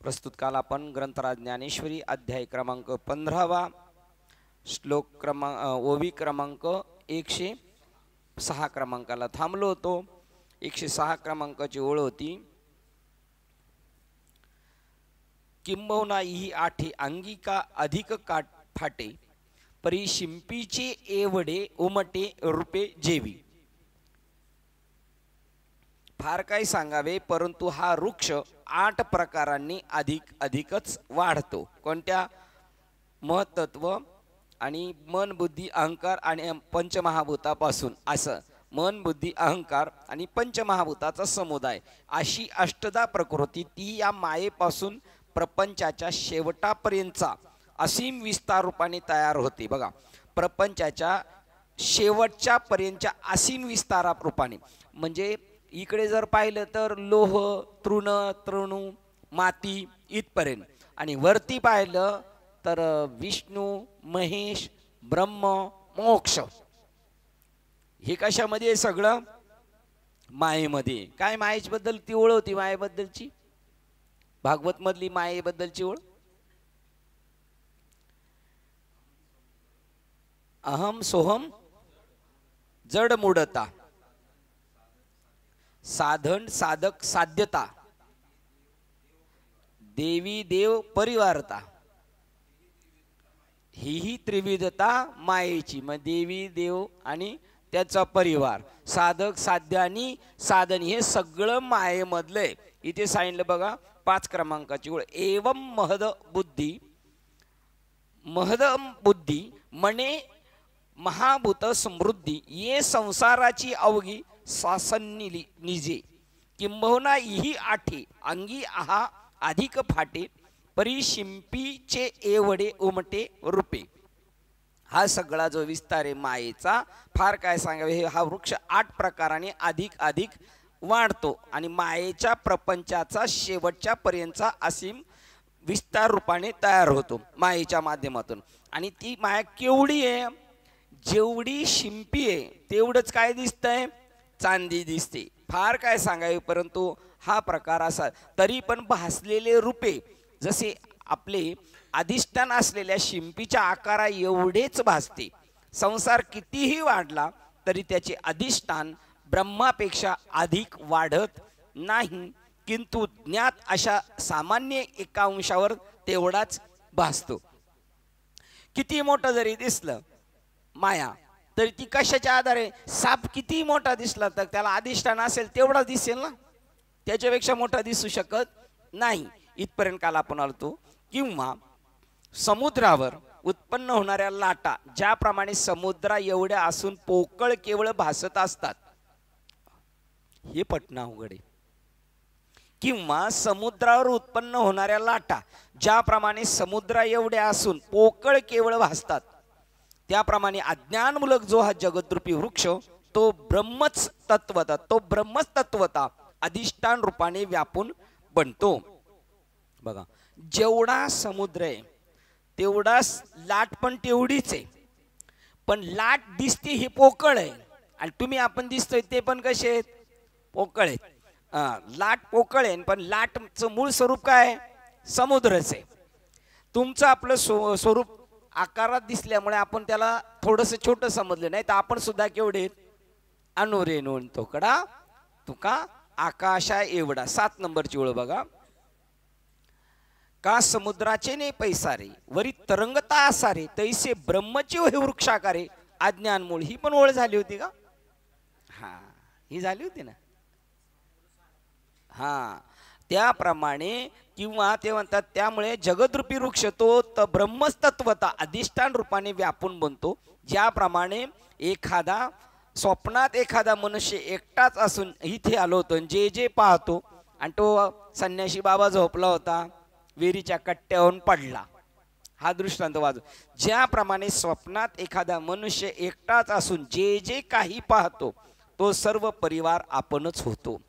प्रस्तुत काल आपण ग्रंथराज ज्ञानेश्वरी अध्याय क्रमांक 15 श्लोक क्रमांक ओवी क्रमांक 106 क्रमांकाला थांबलो होतो। 106 क्रमांकाची ओळ होती, किंबहुना ही आठे अंगिका अधिक काठ फाटे, परी शिंपीचे एवढे उमटे रूपे जेवी। फार काही सांगावे, परंतु हा वृक्ष 8 प्रकारांनी अधिकच वाढतो। कोणत्या? महत्त्व आणि मन बुद्धी अहंकार आणि पंचमहाभूतापासून, असं मन बुद्धी अहंकार आणि पंचमहाभूताचा समुदाय अशी अष्टदा प्रकृती ती या मायेपासून प्रपंचाच्या शेवटापर्यंतचा असीम विस्तार रूपाने तयार होते। बघा, प्रपंचाच्या शेवटच्या पर्यंतच्या असीम विस्तारा रूपाने, म्हणजे इकडे जर पाहिलं तर लोह तृण तृणू माती इथपर्यंत, आणि वरती पाहिलं तर विष्णू महेश ब्रह्म मोक्ष। हे कशामध्ये? सगळं मायेमध्ये। काय मायेबद्दल ती ओळ होती? मायेबद्दलची भागवत मधली मायेबद्दलची ओळ, अहम सोहम जड मूढता, साधन साधक साध्यता, देवी देव परिवारता, ही त्रिविधता मायेची। मग देवी देव आणि त्याचा परिवार, साधक साध्य आणि साधन, हे सगळं मायेमधलं। इथे सांगितलं बघा 5 क्रमांकाची ओळ, एवं महद बुद्धी मने महाभूत समृद्धी, ये संसाराची अवघी सासन्नी निजे, किंबहुना ही आठे अंगी आहा अधिक फाटे, परी शिंपीचे एवढे उमटे रूपे। हा सगळा जो विस्तार आहे मायेचा, फार काय सांगावे, हा वृक्ष 8 प्रकाराने अधिक वाढतो आणि मायेच्या प्रपंचाचा शेवटच्या पर्यंतचा असीम विस्तार रूपाने तयार होतो मायेच्या माध्यमातून। आणि ती माया केवढी आहे? जेवढी शिंपी आहे तेवढंच काय दिसतंय? चांदी दिसते। फार काय सांगावे, परंतु हा प्रकार असा, तरी पण भासलेले रूपे जसे आपले अधिष्ठान असलेल्या शिंपीच्या आकारा एवढेच भासते। संसार कितीही वाढला तरी त्याचे अधिष्ठान ब्रह्मापेक्षा अधिक वाढत नाही, किंतु ज्ञात अशा सामान्य एका अंशावर तेवढाच भासतो। किती मोठं जरी दिसलं माया, तरी ती कशाच्या आधारे? साप किती मोठा दिसला तर त्याला अधिष्ठान असेल तेवढा दिसेल ना, त्याच्यापेक्षा मोठा दिसू शकत नाही। इथपर्यंत काल आपण आलतो। किंवा समुद्रावर उत्पन्न होणाऱ्या लाटा, ज्याप्रमाणे समुद्रा एवढ्या असून पोकळ केवळ भासत असतात, हे पटना अवघड आहे। किंवा समुद्रावर उत्पन्न होणाऱ्या लाटा, ज्याप्रमाणे समुद्रा एवढ्या असून पोकळ केवळ भासतात, त्याप्रमाणे अज्ञानमूलक जो हा जगद्रूपी वृक्ष, तो ब्रह्मच तत्वता अधिष्ठान रूपाने व्यापून बनतो। बघा, जेवढा समुद्र आहे तेवढा लाट पण तेवढीच आहे, पण लाट दिसते ही पोकळ आहे, आणि तुम्ही आपण दिसतोय ते पण कसे आहेत? पोकळ आहेत। लाट पोकळ आहे, पण लाटचं मूळ स्वरूप काय? समुद्रच आहे। तुमचं आपलं स्वरूप आकारात दिसल्यामुळे आपण त्याला थोडंसं छोटं समजलं, नाही तर आपण सुद्धा केवढे? अनुरेणून तोकडा तुका आकाशा एवढा। 7 नंबरची ओळ बघा, का समुद्राचे ने पैसारे वरी तरंगता असारे, तैसे ब्रह्मचे हे वृक्षाकारे अज्ञान मूळ। ही पण ओळ झाली होती का? हा, ही झाली होती ना। हा, त्याप्रमाणे किंवा ते म्हणतात, त्यामुळे जगद्रूपी वृक्ष तो ब्रह्मच तत्वता अधिष्ठान रूपाने व्यापून बनतो। ज्याप्रमाणे एखादा स्वप्नात एखादा मनुष्य एकटाच असून इथे आलो होतो, जे पाहतो, आणि तो संन्याशी बाबा झोपला होता, विहिरीच्या कट्ट्यावरून पडला, हा दृष्टांत वाजव। ज्याप्रमाणे स्वप्नात एखादा मनुष्य एकटाच असून जे काही पाहतो तो सर्व परिवार आपणच होतो,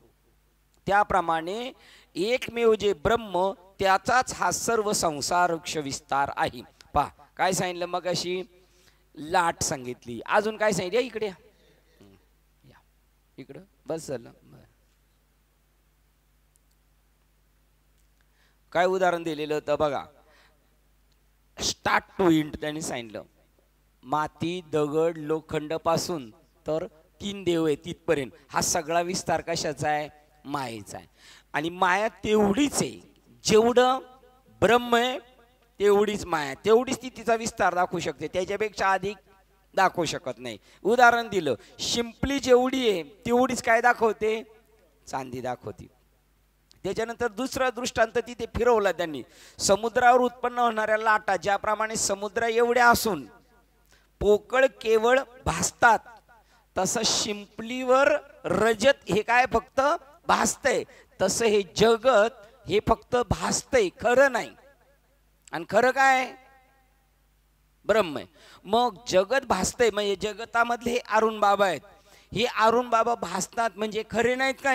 त्याप्रमाणे एकमेव जे ब्रह्म, त्याचाच हा सर्व संसार वृक्ष विस्तार आहे। पहा काय सांगितलं मग, अशी लाट सांगितली, अजून काय सांगितलं? इकडे या, इकडं बस झालं। काय उदाहरण दिलेलं होतं बघा, स्टार्ट टू इंट त्यांनी सांगितलं. माती, दगड, लोखंड पासून तर 3 देव आहे तिथपर्यंत हा सगळा विस्तार कशाचा आहे? मायेचा आहे. आणि माया तेवढीच आहे, जेवढं ब्रह्म आहे तेवढीच माया, तेवढीच ती तिचा विस्तार दाखवू शकते, त्याच्यापेक्षा अधिक दाखवू शकत नाही. उदाहरण दिलं, शिंपली जेवढी आहे तेवढीच काय दाखवते? चांदी दाखवते. त्याच्यानंतर दुसरा दृष्टांत तिथे फिरवला त्यांनी, समुद्रावर उत्पन्न होणाऱ्या लाटा ज्याप्रमाणे समुद्र एवढ्या असून पोकळ केवळ भासतात, तसं शिंपलीवर रजत हे काय फक्त भासतंय, तसं हे जगत हे फक्त भासतंय, खरं नाही. आणि खरं काय? ब्रह्म आहे. मग जगत भासतंय म्हणजे जगतामधले हे अरुण बाबा आहेत, हे अरुण बाबा भासतात म्हणजे खरे नाहीत का?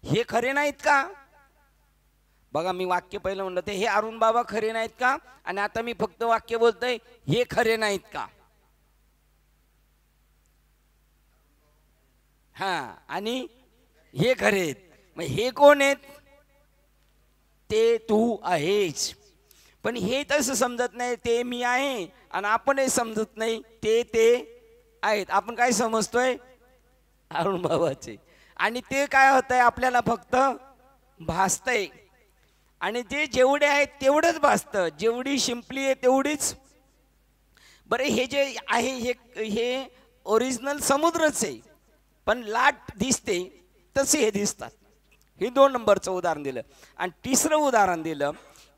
हे खरे नाहीत का? बघा, मी वाक्य पहिलं म्हणलं ते हे अरुण बाबा खरे नाहीत का, आणि आता मी फक्त वाक्य बोलतोय हे खरे नाहीत का? हा, आणि हे खरे आहेत. मग हे कोण आहेत? ते तू आहेच. पण हे तसं समजत नाही, ते मी आहे, आणि आपणही समजत नाही ते आहेत. आपण काय समजतोय? अरुण बाबाचे. आणि ते काय होतंय? आपल्याला फक्त भासतंय. आणि ते जेवढे आहेत तेवढंच भासतं, जेवढी शिंपली आहे तेवढीच. बरं, हे जे आहे हे ओरिजिनल समुद्रच आहे, पण लाट दिसते तसे हे दिसतात. हे 2 नंबरचं उदाहरण दिलं. आणि तिसरं उदाहरण दिलं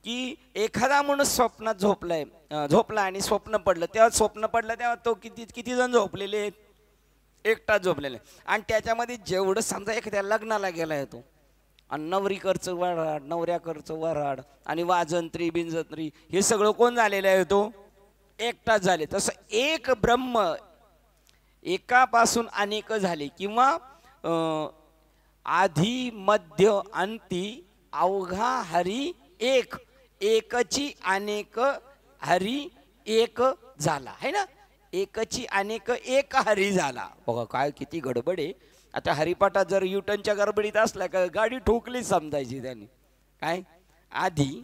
की एखादा माणूस स्वप्नात झोपला आणि स्वप्न पडलं. तेव्हा स्वप्न पडलं तेव्हा तो किती जण झोपलेले आहेत? एकटाच झोपलेले. आणि त्याच्यामध्ये जेवढं समजा एखाद्या लग्नाला गेला येतो आणि नवरीकडचं वराड, नवऱ्याकडचं वराड, आणि वाजंत्री बिंजंत्री हे सगळं कोण झालेलं आहे? तो एकटाच झाले. तसं एक ब्रह्म एकापासून अनेक झाले, किंवा आधी मध्य अंती अवघा हरी एक, एकची अनेक हरी एक झाला, है ना? एकची अनेक एक हरी झाला. बघा काय किती गडबड आहे. आता हरिपाठात जर युटनच्या गडबडीत असला का गाडी ठोकली समजायची त्यांनी. काय? आधी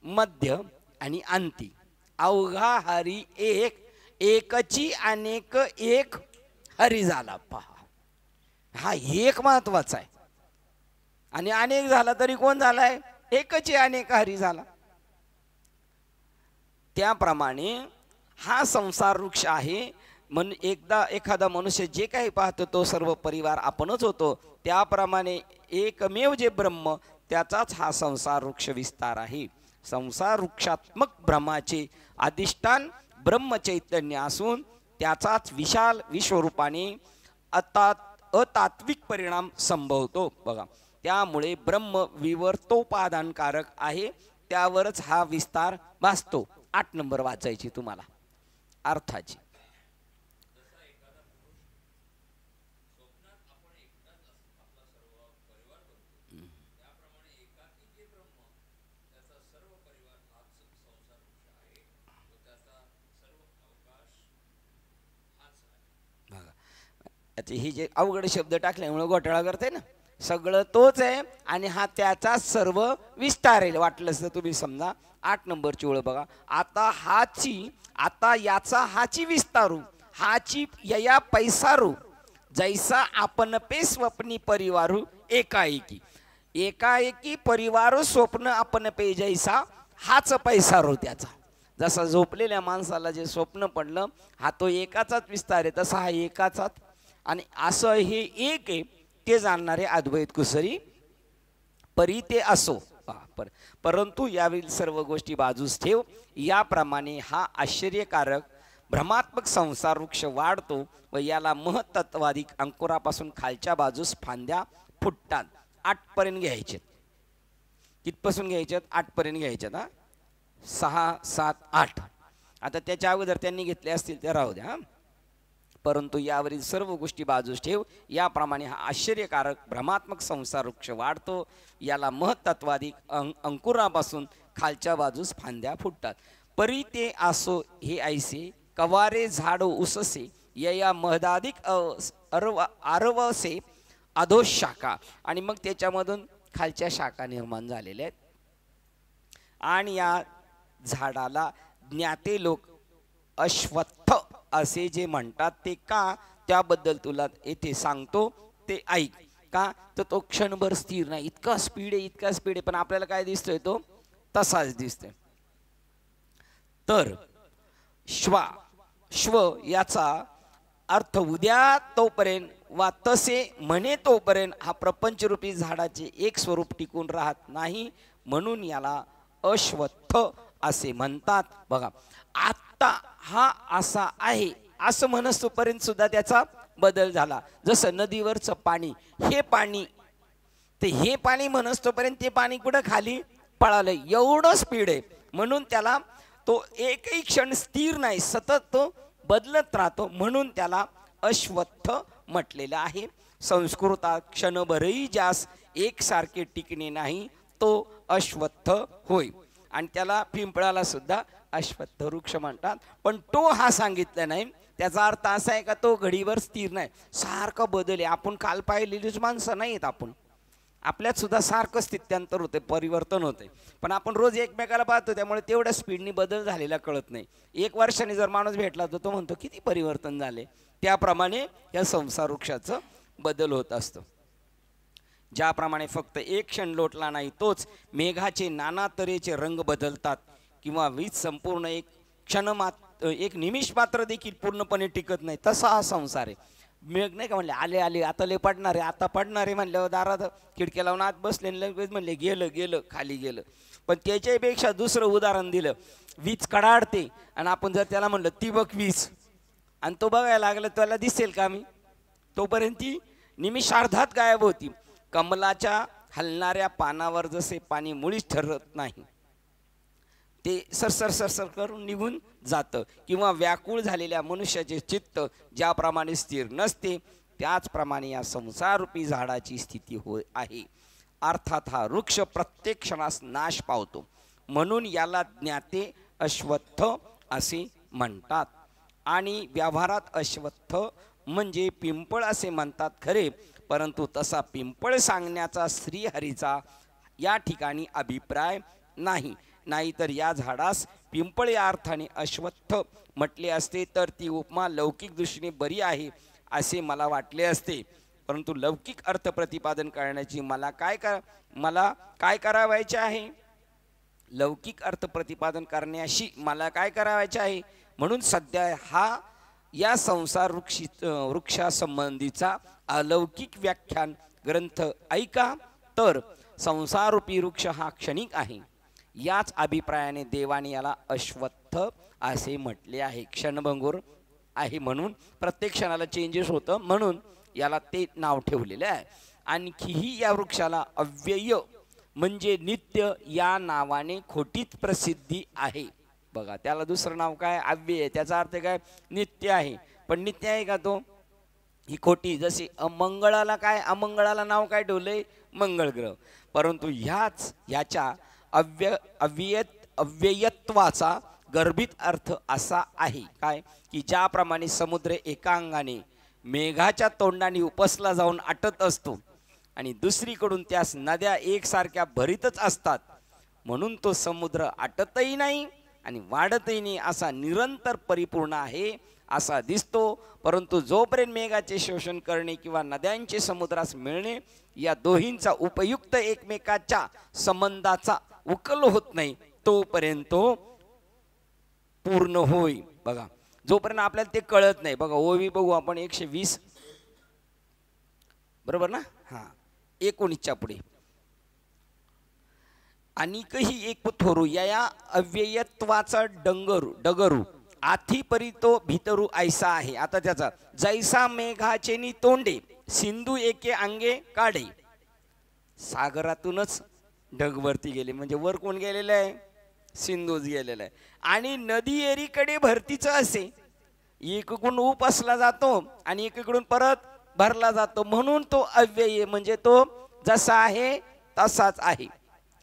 मध्य आणि अंती अवघा हरी एक, एकची अनेक एक हरी झाला. पहा, हा एक महत्वाचा आहे. आणि अनेक झाला तरी कोण झालाय? एकची अनेक हरी झाला. त्याप्रमाणे हा संसार वृक्ष आहे. म्हणून एकदा एखादा मनुष्य जे काही पाहतो तो सर्व परिवार आपणच होतो. त्याप्रमाणे एकमेव जे ब्रह्म त्याचाच हा संसार वृक्ष विस्तार आहे. संसार वृक्षात्मक ब्रह्माचे अधिष्ठान ब्रह्मचैतन्य असून त्याचाच विशाल विश्वरूपाने अतात्विक परिणाम संभवतो. बघा, त्यामुळे ब्रह्म विवर्तोपादानकारक आहे, त्यावरच हा विस्तार भासतो. 8 नंबर वाचायची तुम्हाला अर्थाची. ही जे अवघड शब्द टाकल्यामुळे घोटाळा करते ना, सगळं तोच आहे आणि हा त्याचा सर्व विस्तार आहे. वाटलंच तर तुम्ही समजा 8 नंबरची ओळ बघा. आता याचा हाची विस्तारू, हाची यया पैसारू, जैसा आपण पे स्वप्नी परिवारू एकाएकी, एकाएकी परिवार स्वप्न आपण पे जैसा हाच पैसारू त्याचा. जसा झोपलेल्या माणसाला जे स्वप्न पडलं हा तो एकाचाच विस्तार आहे, तसा हा एकाचाच. आणि असं हे एक आहे ते जाणणारे अद्वैत कुसरी परी ते असो. परंतु यावेळी सर्व गोष्टी बाजूस ठेव. याप्रमाणे हा आश्चर्यकारक भ्रमात्मक संसार वृक्ष वाढतो व याला महत्त्वाधिक अंकुरापासून खालच्या बाजूस फांद्या फुटतात. 8 पर्यंत घ्यायचे. कितपासून घ्यायच्यात? 8 पर्यंत घ्यायच्यात. 6, 7, 8. आता त्याच्या अगोदर त्यांनी घेतले असतील ते राहू द्या. परंतु यावरील सर्व गोष्टी बाजूस ठेव. याप्रमाणे हा आश्चर्यकारक भ्रमात्मक संसार वृक्ष वाढतो, याला महत्त्वाधिक अंकुरापासून खालच्या बाजूस फांद्या फुटतात. परी ते असो हे ऐसे कवारे झाड उससे यया महदाधिक आरवसे अधोश शाखा आणि मग त्याच्यामधून खालच्या शाखा निर्माण झालेल्या आहेत. आणि या झाडाला ज्ञाते लोक अश्वत्थ असे जे म्हणतात ते का, त्याबद्दल तुला येथे सांगतो, ते ऐक. का तर तो क्षणभर स्थिर नाही, इतका स्पीड आहे, इतका स्पीड आहे, पण आपल्याला काय दिसतोय, तो तसाच दिसतोय. तर श्व याचा अर्थ उद्या तोपर्यंत वा तसे म्हणे तोपर्यंत हा प्रपंचरूपी झाडाचे एक स्वरूप टिकून राहत नाही, म्हणून याला अश्वत्थ असे म्हणतात. बघा, आता हा असा आहे असं म्हणस्तोपर्यंत सुद्धा त्याचा बदल झाला. जसं नदीवरचं पाणी, हे पाणी ते हे पाणी म्हणस्तोपर्यंत ते पाणी कुठं खाली पळालं, एवढं स्पीड आहे, म्हणून त्याला तो एकही क्षण स्थिर नाही, सतत तो बदलत राहतो, म्हणून त्याला अश्वत्थ म्हटलेलं आहे. संस्कृतात क्षणभरही ज्यास एकसारखे टिकणे नाही तो अश्वत्थ होय. आणि त्याला पिंपळाला सुद्धा अश्वत्थ वृक्ष म्हणतात. पण तो हा सांगितला नाही, त्याचा अर्थ असा आहे का तो घडीवर स्थिर नाही, सारखं बदल आहे. आपण काल पाहिलेलीच माणसं नाहीत, आपण आपल्यात सुद्धा सारखं स्थित्यांतर होते, परिवर्तन होते, पण आपण रोज एकमेकाला पाहतो, त्यामुळे तेवढ्या स्पीडनी बदल झालेला कळत नाही. एक वर्षाने जर माणूस भेटला तर तो म्हणतो किती परिवर्तन झाले. त्याप्रमाणे या संसार वृक्षाचं बदल होत असतं. ज्याप्रमाणे फक्त एक क्षण लोटला नाही तोच मेघाचे नाना तऱ्हेचे रंग बदलतात, किंवा वीज संपूर्ण एक एक निमिष मात्र देखील पूर्णपणे टिकत नाही, तसा हा संसार आहे. मेघ नाही का म्हणले आले आले आता लय पडणार आहे, आता पडणार आहे म्हणल्यावर दारात खिडक्या लावून आत बसले, लगेच म्हणले गेलं गेलं खाली गेलं. पण त्याच्यापेक्षा दुसरं उदाहरण दिलं, वीज कडाडते आणि आपण जर त्याला म्हणलं ती बघ वीज, आणि तो बघायला लागला, त्याला दिसेल का मी, तोपर्यंत ती निमिषार्धात गायब होती. कमलाच्या हलणाऱ्या पानावर जसे पाणी मुळीच ठरत नाही, ते सरसर सरसर करून निघून जातं, किंवा व्याकुळ झालेल्या मनुष्याचे चित्त ज्याप्रमाणे स्थिर नसते, त्याचप्रमाणे या संसाररूपी झाडाची स्थिती होय आहे. अर्थात हा वृक्ष प्रत्येक क्षणास नाश पावतो, म्हणून याला ज्ञाते अश्वत्थ असे म्हणतात. आणि व्यवहारात अश्वत्थ म्हणजे पिंपळ असे म्हणतात खरे, परंतु तसा पिंपळ सांगण्याचा श्रीहरीचा या ठिकाणी अभिप्राय नाही. नाहीतर या झाडास पिंपळ या अर्थाने अश्वत्थ म्हटले असते तर ती उपमा लौकिक दृष्टीने बरी आहे असे मला वाटले असते. परंतु लौकिक अर्थ प्रतिपादन करण्याची मला काय करावायचे आहे, लौकिक अर्थ प्रतिपादन करण्याशी मला काय करावायचे आहे, म्हणून सध्या हा या संसार वृक्षासंबंधीचा अलौकिक व्याख्यान ग्रंथ ऐका. तर संसारूपी वृक्ष हा क्षणिक आहे, याच अभिप्रायाने देवाने याला अश्वत्थ असे म्हटले आहे. क्षणभंगूर आहे म्हणून प्रत्येक क्षणाला चेंजेस होतं, म्हणून याला ते नाव ठेवलेले आहे. आणखीही या वृक्षाला अव्यय म्हणजे नित्य या नावाने खोटीत प्रसिद्धी आहे. बघा, त्याला दुसरं नाव काय, अव्यय, त्याचा अर्थ काय, नित्य आहे. पण नित्य आहे का तो, ही खोटी. जशी मंगळाला काय, अमंगळाला नाव काय ठेवलंय, मंगळ ग्रह. परंतु ह्याच्या अव्ययत्वाचा गर्भित अर्थ असा आहे काय, की ज्याप्रमाणे समुद्र एका अंगाने मेघाच्या तोंडाने उपसला जाऊन आटत असतो आणि दुसरीकडून त्यास नद्या एकसारख्या भरीतच असतात, म्हणून तो समुद्र आटतही नाही आणि वाढतही नाही, असा निरंतर परिपूर्ण आहे असा दिसतो. परंतु जोपर्यंत मेघाचे शोषण करणे किंवा नद्यांचे समुद्रास मिळणे या दोहींचा उपयुक्त एकमेकाच्या संबंधाचा उकल होत नाही, तोपर्यंत तो पूर्ण होई. बघा, जोपर्यंत आपल्याला ते कळत नाही. बघा, ओवी बघू आपण 120 बरोबर ना, हा 19च्या पुढे. अनिकही एक थोरू या अव्ययत्वाचा डगरू आथी परी तो भितरू ऐसा आहे. आता त्याचा जैसा मेघाचे नि तोंडे सिंधू एके अंगे काढे, सागरातूनच ढगवरती गेले, म्हणजे वर कोण गेलेलं आहे, सिंधूच गेलेला आहे. आणि नदी एरीकडे भरतीचं असे, एकीकडून उपसला जातो आणि एकीकडून परत भरला जातो, म्हणून तो अव्यय म्हणजे तो जसा आहे तसाच आहे.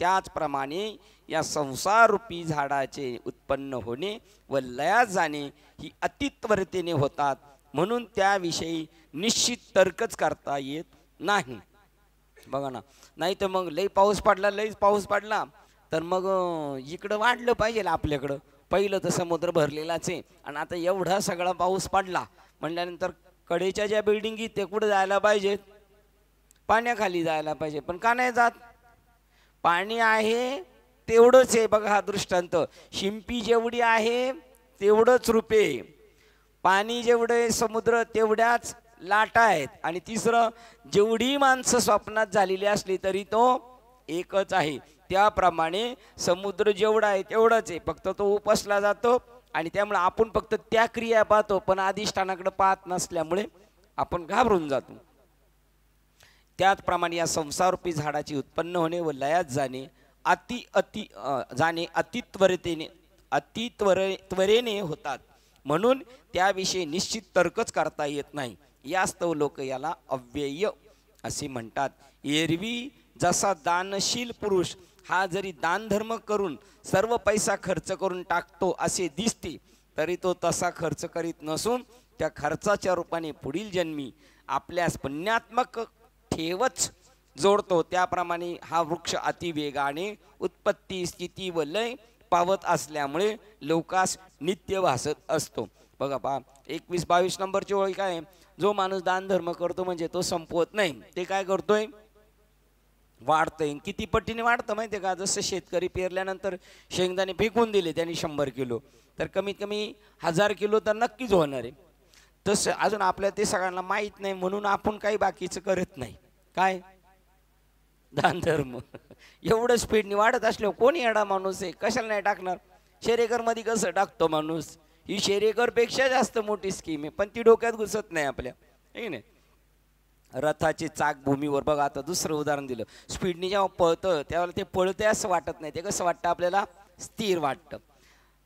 त्याचप्रमाणे या संसाररूपी झाडाचे उत्पन्न होणे व लयास जाणे ही अतित्वरतेने होतात, म्हणून त्याविषयी निश्चित तर्कच करता येत नाही. बघा ना, नाही तर मग लई पाऊस पडला तर मग इकडं वाढलं पाहिजे आपल्याकडं. पहिलं तर समुद्र भरलेलाच आहे आणि आता एवढा सगळा पाऊस पडला म्हटल्यानंतर कडेच्या ज्या बिल्डिंगी ते कुठं जायला पाहिजेत, पाण्याखाली जायला पाहिजे. पण का नाही जात? पाणी आहे तेवढंच आहे. बघा हा दृष्टांत, शिंपी जेवढी आहे तेवढंच रुपे, पाणी जेवढे समुद्र तेवढ्याच लाटा आहेत. आणि तिसरं, जेवढी माणसं स्वप्नात झालेली असली तरी तो एकच आहे. त्याप्रमाणे समुद्र जेवढा आहे तेवढाच आहे, फक्त तो उपसला जातो आणि त्यामुळे आपण फक्त त्या क्रिया पाहतो पण अधिष्ठानाकडे पाहत नसल्यामुळे आपण घाबरून जातो. त्याचप्रमाणे या संसारूपी झाडाची उत्पन्न होणे व लयात जाणे त्वरेने होतात, म्हणून त्याविषयी निश्चित तर्कच करता येत नाही. यास्तव लोक याला अव्यय असे म्हणतात. एरवी जसा दानशील पुरुष हा जरी दानधर्म करून सर्व पैसा खर्च करून टाकतो असे दिसते, तरी तो तसा खर्च करीत नसून त्या खर्चाच्या रूपाने पुढील जन्मी आपल्यास पुण्यात्मक ठेवच जोडतो. त्याप्रमाणे हा वृक्ष अतिवेगाने उत्पत्ती स्थिती व लय पावत असल्यामुळे लोकास नित्य भासत असतो. बघा पहा 21-22 नंबरची ओळी काय, जो माणूस दान धर्म करतो म्हणजे तो संपवत नाही, ते काय करतोय, वाढतंय. किती पटीने वाढतं माहिती आहे का? जसं शेतकरी पेरल्यानंतर शेंगदाणे फेकून दिले त्यांनी 100 किलो, तर कमीत कमी 1000 किलो तर नक्कीच होणार आहे. तसं अजून आपल्याला ते सगळ्यांना माहीत नाही म्हणून आपण काही बाकीचं करत नाही. काय दान धर्म एवढं स्पीडने वाढत असल्यावर कोणी येडा माणूस आहे, कशाला नाही टाकणार? शेरेकर मध्ये कसं टाकतो माणूस, ही शेरेकर पेक्षा जास्त मोठी स्कीम आहे पण ती डोक्यात घुसत नाही आपल्या, आहे ना. रथाचे चाक भूमीवर, बघा आता दुसरं उदाहरण दिलं, स्पीडने जेव्हा पळतं त्यावेळेला ते पळते असं वाटत नाही, ते कसं वाटतं आपल्याला, स्थिर वाटतं.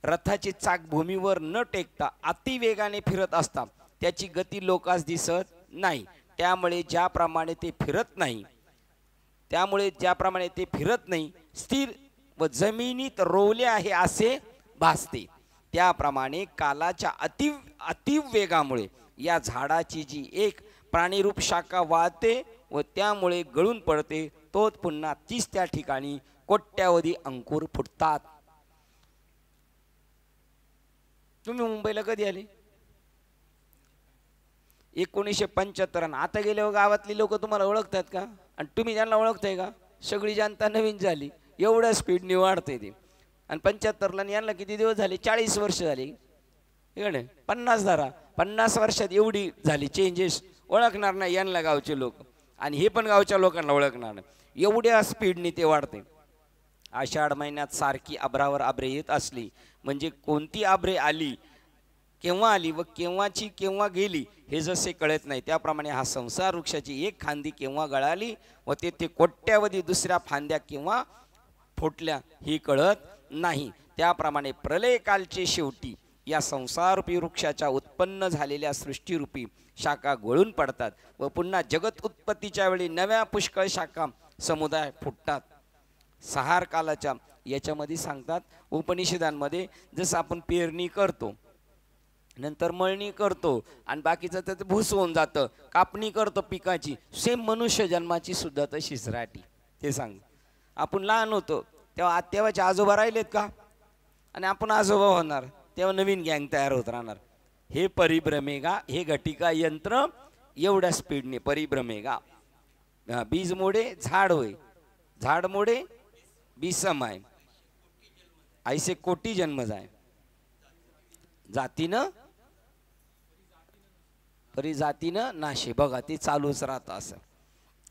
रथाचे चाक भूमीवर न टेकता अतिवेगाने फिरत असतात, त्याची गती लोकास दिसत नाही. त्यामुळे ज्याप्रमाणे ते फिरत नाही स्थिर व जमिनीत रोवले आहे असे भासते. त्याप्रमाणे कालाच्या अतिवेगामुळे या झाडाची जी एक प्राणीरूप शाखा वाहते व त्यामुळे गळून पडते, तोच पुन्हा तीच त्या ठिकाणी कोट्यावधी अंकुर फुटतात. तुम्ही मुंबईला कधी आले? 1975. आता गेल्यावर गावातली लोक तुम्हाला ओळखतात का? आणि तुम्ही त्यांना ओळखताय का? सगळी जनता नवीन झाली, एवढ्या स्पीडने वाढते ते. आणि 75ला यांना किती दिवस झाले? 40 वर्ष झाली. इकडे 50 धरा, 50 वर्षात एवढी झाली चेंजेस. ओळखणार नाही यांना गावचे लोक, आणि हे पण गावच्या लोकांना ओळखणार नाही, एवढ्या स्पीडने ते वाढते. आषाढ महिन्यात सारखी अभ्रावर आब्रे येत असली म्हणजे कोणती आब्रे आली, केव्हा आली व केव्हाची केव्हा गेली हे जसे कळत नाही, त्याप्रमाणे हा संसार वृक्षाची एक फांदी केव्हा गळाली व तेथे कोट्यावधी दुसऱ्या फांद्या केव्हा फुटल्या ही कळत नाही. त्याप्रमाणे प्रलयकालचे शेवटी या संसारूपी वृक्षाच्या उत्पन्न झालेल्या सृष्टीरूपी शाखा गळून पडतात व पुन्हा जगत उत्पत्तीच्या वेळी नव्या पुष्कळ शाखा समुदाय फुटतात. सहार कालाच्या याच्यामध्ये सांगतात उपनिषदांमध्ये, जसं आपण पेरणी करतो, नंतर मळणी करतो आणि बाकीचं तर भूस होऊन जातं, कापणी करतो पिकाची, सेम मनुष्य जन्माची सुद्धा तशीच राहती. ते सांग, आपण लहान होतो तेव्हाचे आजोबा राहिलेत का? आणि आपण आजोबा होणार तेव्हा नवीन गँग तयार होत राहणार. हे परिभ्रमेगा, हे घटिका यंत्र एवढ्या स्पीडने परिभ्रमेगा. बीज मोडे झाड होय, झाड मोडे बीज समाय, ऐसे कोटी जन्म जाय, जातीनं परिजातीनं नाशे. बघा ते चालूच राहतं असं.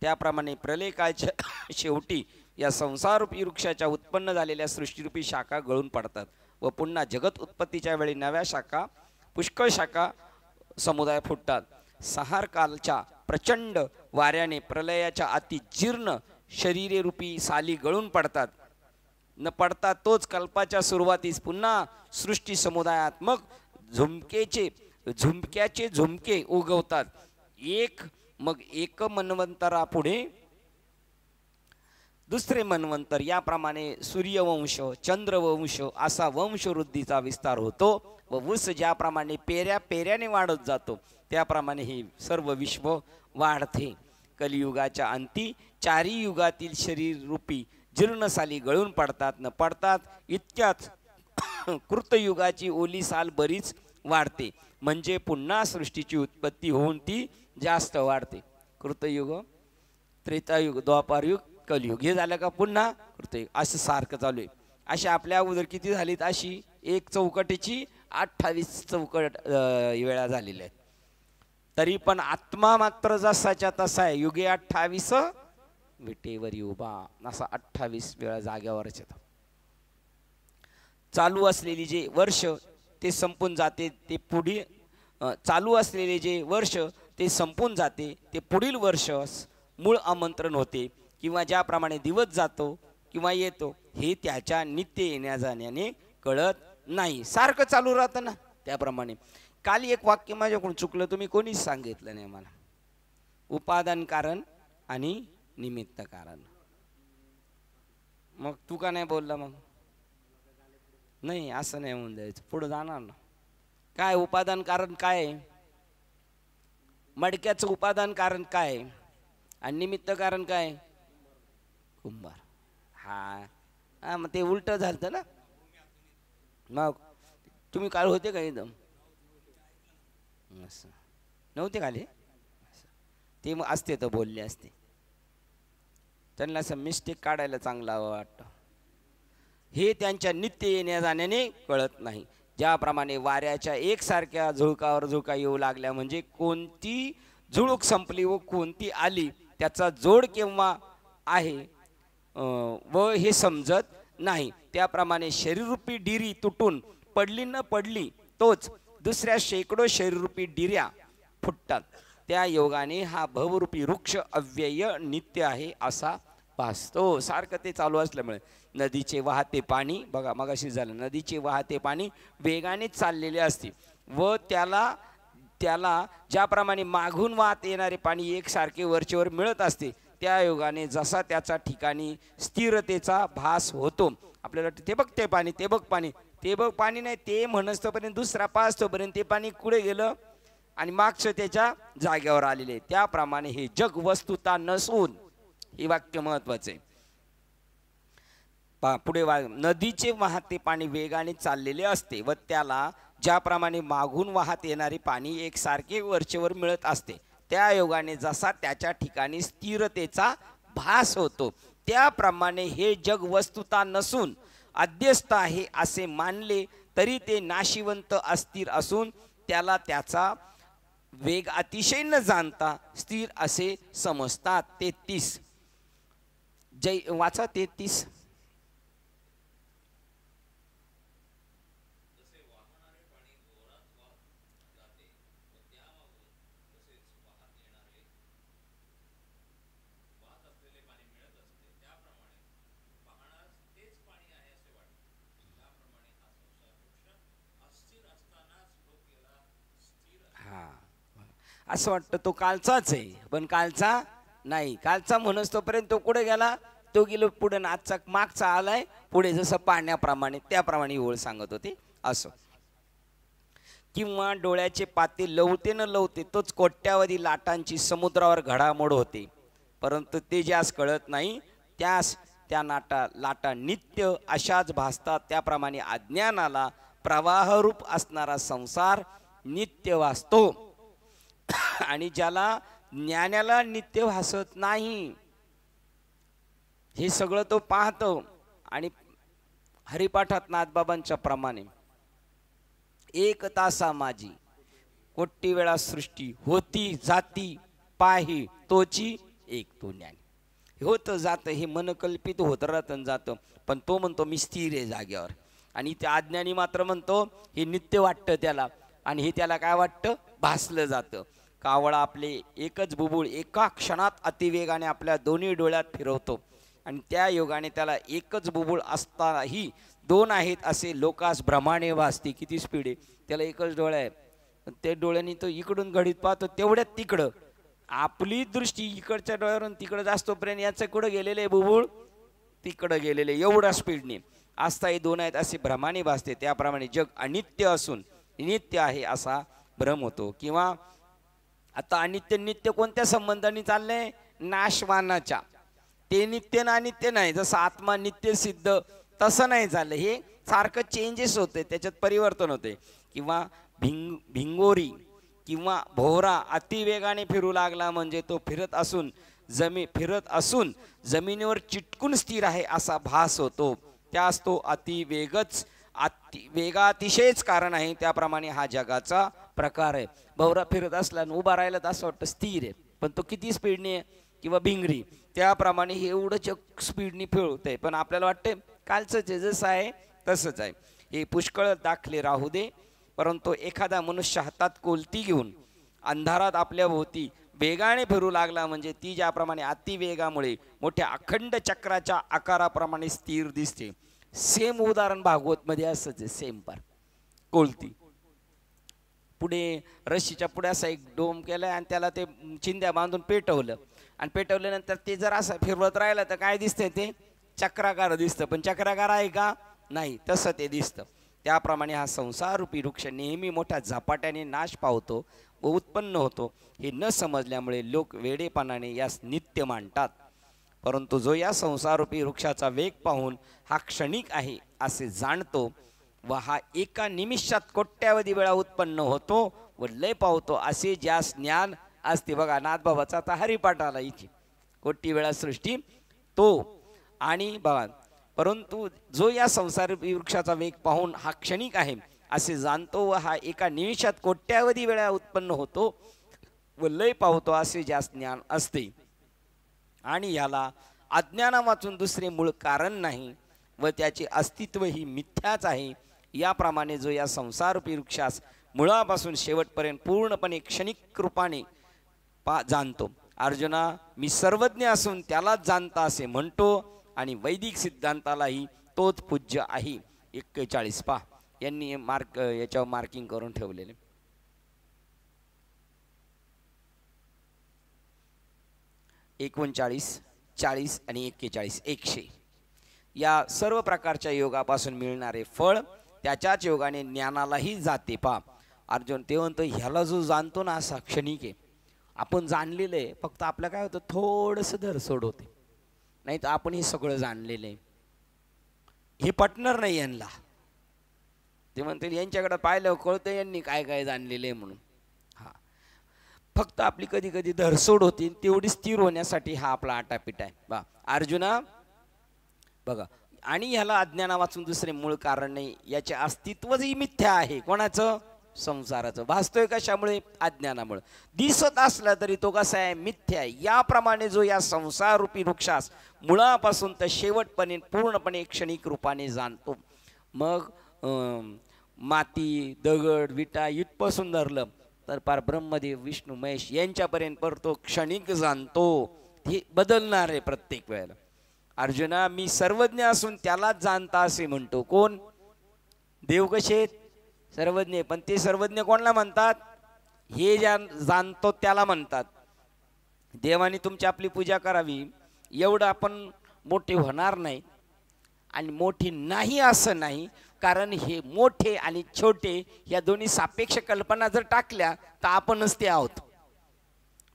त्याप्रमाणे प्रलयकाळच्या शेवटी या संसारूपी वृक्षाच्या उत्पन्न झालेल्या सृष्टीरूपी शाखा गळून पडतात व पुन्हा जगत उत्पत्तीच्या वेळी नव्या शाखा पुष्कळ शाखा समुदाय फुटतात. सहार कालच्या प्रचंड वाऱ्याने प्रलयाच्या अति जीर्ण शरीरे रूपी साली गळून पडतात. न पडता तोच कल्पाच्या सुरुवातीस पुन्हा सृष्टी समुदायात्मक झुमक्याचे झुमके उगवतात. एक मन्वंतरापुढे दुसरे मन्वंतर, याप्रमाणे सूर्यवंश चंद्रवंश असा वंशवृद्धीचा विस्तार होतो व ऊस ज्याप्रमाणे पेऱ्याने वाढत जातो त्याप्रमाणे हे सर्व विश्व वाढते. कलियुगाच्या अंती चारी युगातील शरीर रूपी जीर्णसाली गळून पडतात न पडतात इतक्यात कृतयुगाची ओली साल बरीच वाढते, म्हणजे पुन्हा सृष्टीची उत्पत्ती होऊन ती जास्त वाढते. कृतयुग, त्रेतायुग, द्वापारयुग, कलियुग हे झालं का पुन्हा कृतयुग असं सारखं चालू आहे. अशी आपल्या अगोदर किती झालीत, अशी एक चौकटीची 28 चौकट वेळा झालेल्या आहेत. तरी पण आत्मा मात्र जसाच्या तसा आहे. युगे 28 विटेवरी उभा, असा 28 वेळा जाग्यावरच येतो. चालू असलेली जे वर्ष ते संपून जाते, ते पुढे चालू असलेले जे वर्ष ते संपून जाते, ते पुढील वर्ष मूळ आमंत्रण होते, किंवा ज्याप्रमाणे दिवस जातो किंवा येतो हे त्याच्या नित्य येण्या जाण्याने कळत नाही. सारखं चालू राहतं ना. त्याप्रमाणे काल एक वाक्य माझ्याकडून चुकलं, तुम्ही कोणीच सांगितलं नाही मला. उपादान कारण आणि निमित्त कारण. मग तू का नाही बोलला? मग नाही, असं नाही होऊन जायचं, पुढे जाणार ना. काय उपादान कारण काय? मडक्याचं उपादान कारण काय आणि निमित्त कारण काय? कुंभार. हा मग ते उलट झालं ना. मग तुम्ही काल होते का एकदम? असं नव्हते काले? ते मग असते तर बोलले असते. त्यांना असं मिस्टेक काढायला चांगला वाटतं. हे त्यांच्या नित्य येण्या जाण्याने कळत नाही. ज्याप्रमाणे वाऱ्याच्या एकसारख्या झुळकावर झुळका येऊ लागल्या, म्हणजे कोणती झुळूक संपली व कोणती आली त्याचा जोड केव्हा आहे व हे समजत नाही. त्याप्रमाणे शरीररूपी डिरी तुटून पडली न पडली तोच दुसऱ्या शेकडो शरीररूपी डिऱ्या फुटतात. त्या योगाने हा भवरूपी वृक्ष अव्यय नित्य आहे असा भासतो. सारखं ते चालू असल्यामुळे नदीचे वाहते पाणी बघा, मगाशी झालं, नदीचे वाहते पाणी वेगाने चाललेले असते व त्याला ज्याप्रमाणे मागून वाहत येणारे पाणी एकसारखे वरचेवर मिळत असते, त्या योगाने जसा त्याचा ठिकाणी स्थिरतेचा भास होतो. आपल्याला ते बघ ते पाणी, ते बघ पाणी, ते बघ पाणी नाही, ते म्हणस्तोपर्यंत दुसरा पाचतोपर्यंत ते पाणी कुठे गेलं आणि मागचं त्याच्या जाग्यावर आलेले. त्याप्रमाणे हे जग वस्तुता नसून, हे वाक्य महत्वाचे आहे. पुढे नदीचे वाहते पाणी वेगाने चाललेले असते व त्याला ज्याप्रमाणे मागून वाहत येणारे पाणी एकसारखे वरचेवर मिळत असते, त्या योगाने जसा त्याच्या ठिकाणी स्थिरतेचा भास होतो, त्याप्रमाणे हे जग वस्तुता नसून अध्यस्त आहे असे मानले तरी ते नाशिवंत अस्थिर असून त्याला त्याचा वेग अतिशय न जाणता स्थिर असे समजतात. 33 जय वाचा 33. असं वाटतं तो कालचाच आहे, पण कालचा नाही. कालचा म्हणूस तोपर्यंत तो कुठे गेला, तो गेलो पुढे, आजचा मागचा आलाय पुढे, जसं पाण्याप्रमाणे त्याप्रमाणे ओळ सांगत होते. असं किंवा डोळ्याचे पाते लवते न लवते तोच कोट्यावधी लाटांची समुद्रावर घडामोड होते, परंतु ते ज्यास कळत नाही त्यास त्या लाटा नित्य अशाच भासतात. त्याप्रमाणे अज्ञानाला प्रवाहरूप असणारा संसार नित्य वासतो आणि ज्याला ज्ञानाला नित्य भासत नाही, हे सगळं तो पाहतो. आणि हरिपाठात नाथबाबांच्या प्रमाणे एक तासा माझी कोटी वेळा सृष्टी होती जाती पाही तोची एक तो ज्ञान. होतं जातं, हे मनकल्पित होत राहतं जातं, पण तो म्हणतो मी स्थिर आहे जाग्यावर. आणि त्या अज्ञानी मात्र म्हणतो हे नित्य वाटतं त्याला, आणि हे त्याला काय वाटतं, भासलं जातं. कावळा आपले एकच बुबुळ एका क्षणात अतिवेगाने आपल्या दोन्ही डोळ्यात फिरवतो, आणि त्या योगाने त्याला एकच बुबुळ असतानाही दोन आहेत असे लोकास भ्रमाने भासते. किती स्पीड आहे, त्याला एकच डोळा आहे, ते डोळ्यांनी तो इकडून घडीत पाहतो तेवढ्यात तिकडं. आपली दृष्टी इकडच्या डोळ्यावरून तिकडं जास्तोपर्यंत याचं कुठं गेलेलं आहे बुबुळ, तिकडं गेलेले, एवढ्या स्पीडने असताही दोन आहेत असे भ्रमाने भासते. त्याप्रमाणे जग अनित्य असून नित्य आहे असा भ्रम होतो. किंवा आता अनित्य नित्य कोणत्या संबंधाने चाललंय, नाशवानाच्या, ते नित्य ना नित्य नाही, जसं आत्मा नित्य सिद्ध तसं नाही झालं, हे सारखं चेंजेस होते, त्याच्यात परिवर्तन होते. किंवा भिंगोरी किंवा भोवरा अतिवेगाने फिरू लागला म्हणजे तो फिरत असून जमिनीवर चिटकून स्थिर आहे असा भास होतो, त्यास तो वेगातिशयच कारण आहे. त्याप्रमाणे हा जगाचा प्रकार आहे. भोवरा फिरत असला आणि उभा राहिला तर असं वाटतं स्थिर आहे, पण तो किती स्पीडने आहे. किंवा भिंगरी, त्याप्रमाणे हे एवढं जग स्पीडने फिरतंय, पण आपल्याला वाटते कालचंच आहे, जसं आहे तसंच आहे. हे पुष्कळ दाखले राहू दे, परंतु एखादा मनुष्य हातात कोलती घेऊन अंधारात आपल्या भोवती वेगाने फिरू लागला म्हणजे ती ज्याप्रमाणे अतिवेगामुळे मोठ्या अखंड चक्राच्या आकाराप्रमाणे स्थिर दिसते. सेम उदाहरण भागवतमध्ये असंच आहे, सेम पार. कोलती पुढे रस्सीच्या पुढे असा एक डोम केलाय आणि त्याला ते चिंध्या बांधून पेटवलं, आणि पेटवल्यानंतर ते जर असं फिरवत राहिलं तर काय दिसतंय, ते चक्राकार दिसतं, पण चक्राकार आहे का, नाही, तसं ते दिसतं. त्याप्रमाणे हा संसाररूपी वृक्ष नेहमी मोठ्या झपाट्याने नाश पावतो व उत्पन्न होतो. हे न समजल्यामुळे लोक वेडेपणाने यास नित्य मानतात. परंतु जो या संसाररूपी वृक्षाचा वेग पाहून हा क्षणिक आहे असे जाणतो व हा एका निमिषात कोट्यावधी वेळा उत्पन्न होतो व लय पावतो असे ज्यास ज्ञान असते. बघा, नाथबाबाचा आता हरिपाठ आला इथे, कोटी वेळा सृष्टी तो. आणि बघा, परंतु जो या संसाररूपी वृक्षाचा वेग पाहून हा क्षणिक आहे असे जाणतो व हा एका निमिषात कोट्यावधी वेळा उत्पन्न होतो व लय पावतो असे ज्यास ज्ञान असते. आणि याला अज्ञाना वाचून दुसरे मूळ कारण नाही व त्याचे अस्तित्व ही मिथ्याच आहे. याप्रमाणे जो या संसाररूपी वृक्षास मुळापासून शेवटपर्यंत पूर्णपणे क्षणिक रूपाने जाणतो. अर्जुना, मी सर्वज्ञ असून त्यालाच जाणता असे म्हणतो आणि वैदिक सिद्धांतालाही तोच पूज्य आहे. 41 पहा, यांनी याच्यावर मार्किंग करून ठेवलेले. 39, 40 आणि 41, 100 या सर्व प्रकारच्या योगापासून मिळणारे फळ त्याच्याच योगाने ज्ञानालाही जाते. पहा, अर्जुन ते म्हणतो ह्याला जो जाणतो ना असा क्षणिक आहे, आपण जाणलेलं आहे, फक्त आपलं काय होतं, थोडंसं धरसोड होते, नाही तर आपण हे सगळं जाणलेलं आहे. हे पटणार नाही यांना, ते म्हणतील यांच्याकडे पाहिलं कळतं यांनी काय काय जाणलेलं आहे म्हणून. हा, फक्त आपली कधी कधी धरसोड होती, तेवढी स्थिर होण्यासाठी हा आपला आटापीठ आहे. बा अर्जुना बघा, आणि ह्याला अज्ञाना वाचून दुसरे मूळ कारण नाही, याचे अस्तित्वही मिथ्या आहे. कोणाचं? संसाराचं. भासतोय कशामुळे? अज्ञानामुळे. दिसत असला तरी तो कसा आहे? मिथ्या आहे. याप्रमाणे जो या संसाररूपी वृक्षास मुळापासून तर शेवटपणे पूर्णपणे क्षणिक रूपाने जाणतो. मग माती, दगड, विटा इथपासून धरलं तर पार ब्रह्मदेव, विष्णू, महेश यांच्यापर्यंत तो क्षणिक जाणतो. हे बदलणार आहे प्रत्येक वेळेला. अर्जुना, मी सर्वज्ञ असून त्यालाच जाणता असे म्हणतो. कोण? देव कसे सर्वज्ञ, पण ते सर्वज्ञ कोणाला म्हणतात? हे जाणतो त्याला म्हणतात. देवाने तुमची आपली पूजा करावी एवढं आपण मोठे होणार नाही, आणि मोठे नाही असं नाही, कारण हे मोठे आणि छोटे या दोन्ही सापेक्ष कल्पना जर टाकल्या तर आपणच ते आहोत.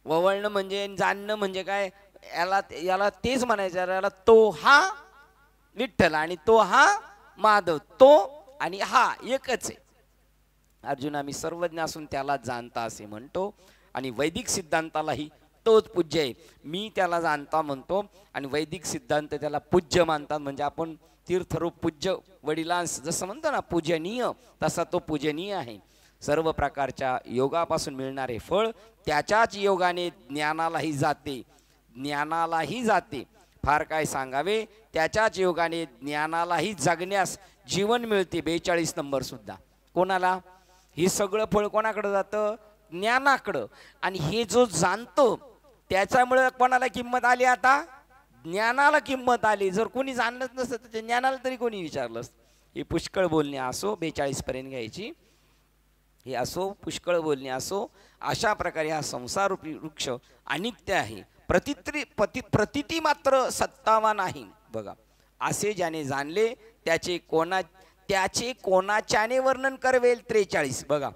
ववळणं म्हणजे जाणणं म्हणजे काय? याला तेच म्हणायचं, याला तो हा विठ्ठल आणि तो हा माधव, तो आणि हा एकच आहे. अर्जुना, मी सर्वज्ञ असून त्याला जाणता असे म्हणतो आणि वैदिक सिद्धांतालाही तोच पूज्य आहे. मी त्याला जाणता म्हणतो आणि वैदिक सिद्धांत त्याला पूज्य मानतात. म्हणजे आपण तीर्थरूप पूज्य वडिलांस जसं म्हणतो ना पूजनीय, तसा तो पूजनीय आहे. सर्व प्रकारच्या योगापासून मिळणारे फळ त्याच्याच योगाने ज्ञानालाही जाते. ज्ञानालाही जाते. फार काय सांगावे, त्याच्याच योगाने ज्ञानालाही जगण्यास जीवन मिळते. 42 नंबर सुद्धा. कोणाला? हे सगळं फळ कोणाकडे जातं? ज्ञानाकडं. आणि हे जो जाणतो त्याच्यामुळे कोणाला किंमत आली? आता ज्ञानाला किंमत आली. जर कोणी जाणलंच नसतं तर ज्ञानाला तरी कोणी विचारलं असतं. हे पुष्कळ बोलणे असो, 42 पर्यंत घ्यायची. हे असो, पुष्कळ बोलणे असो, अशा प्रकारे हा संसाररूपी वृक्ष अनित्य आहे. प्रतिती मात्र सत्तावान आहे. बघा, असे ज्याने जाणले त्याचे कोणाच्याने वर्णन करवेल? 43. बघा,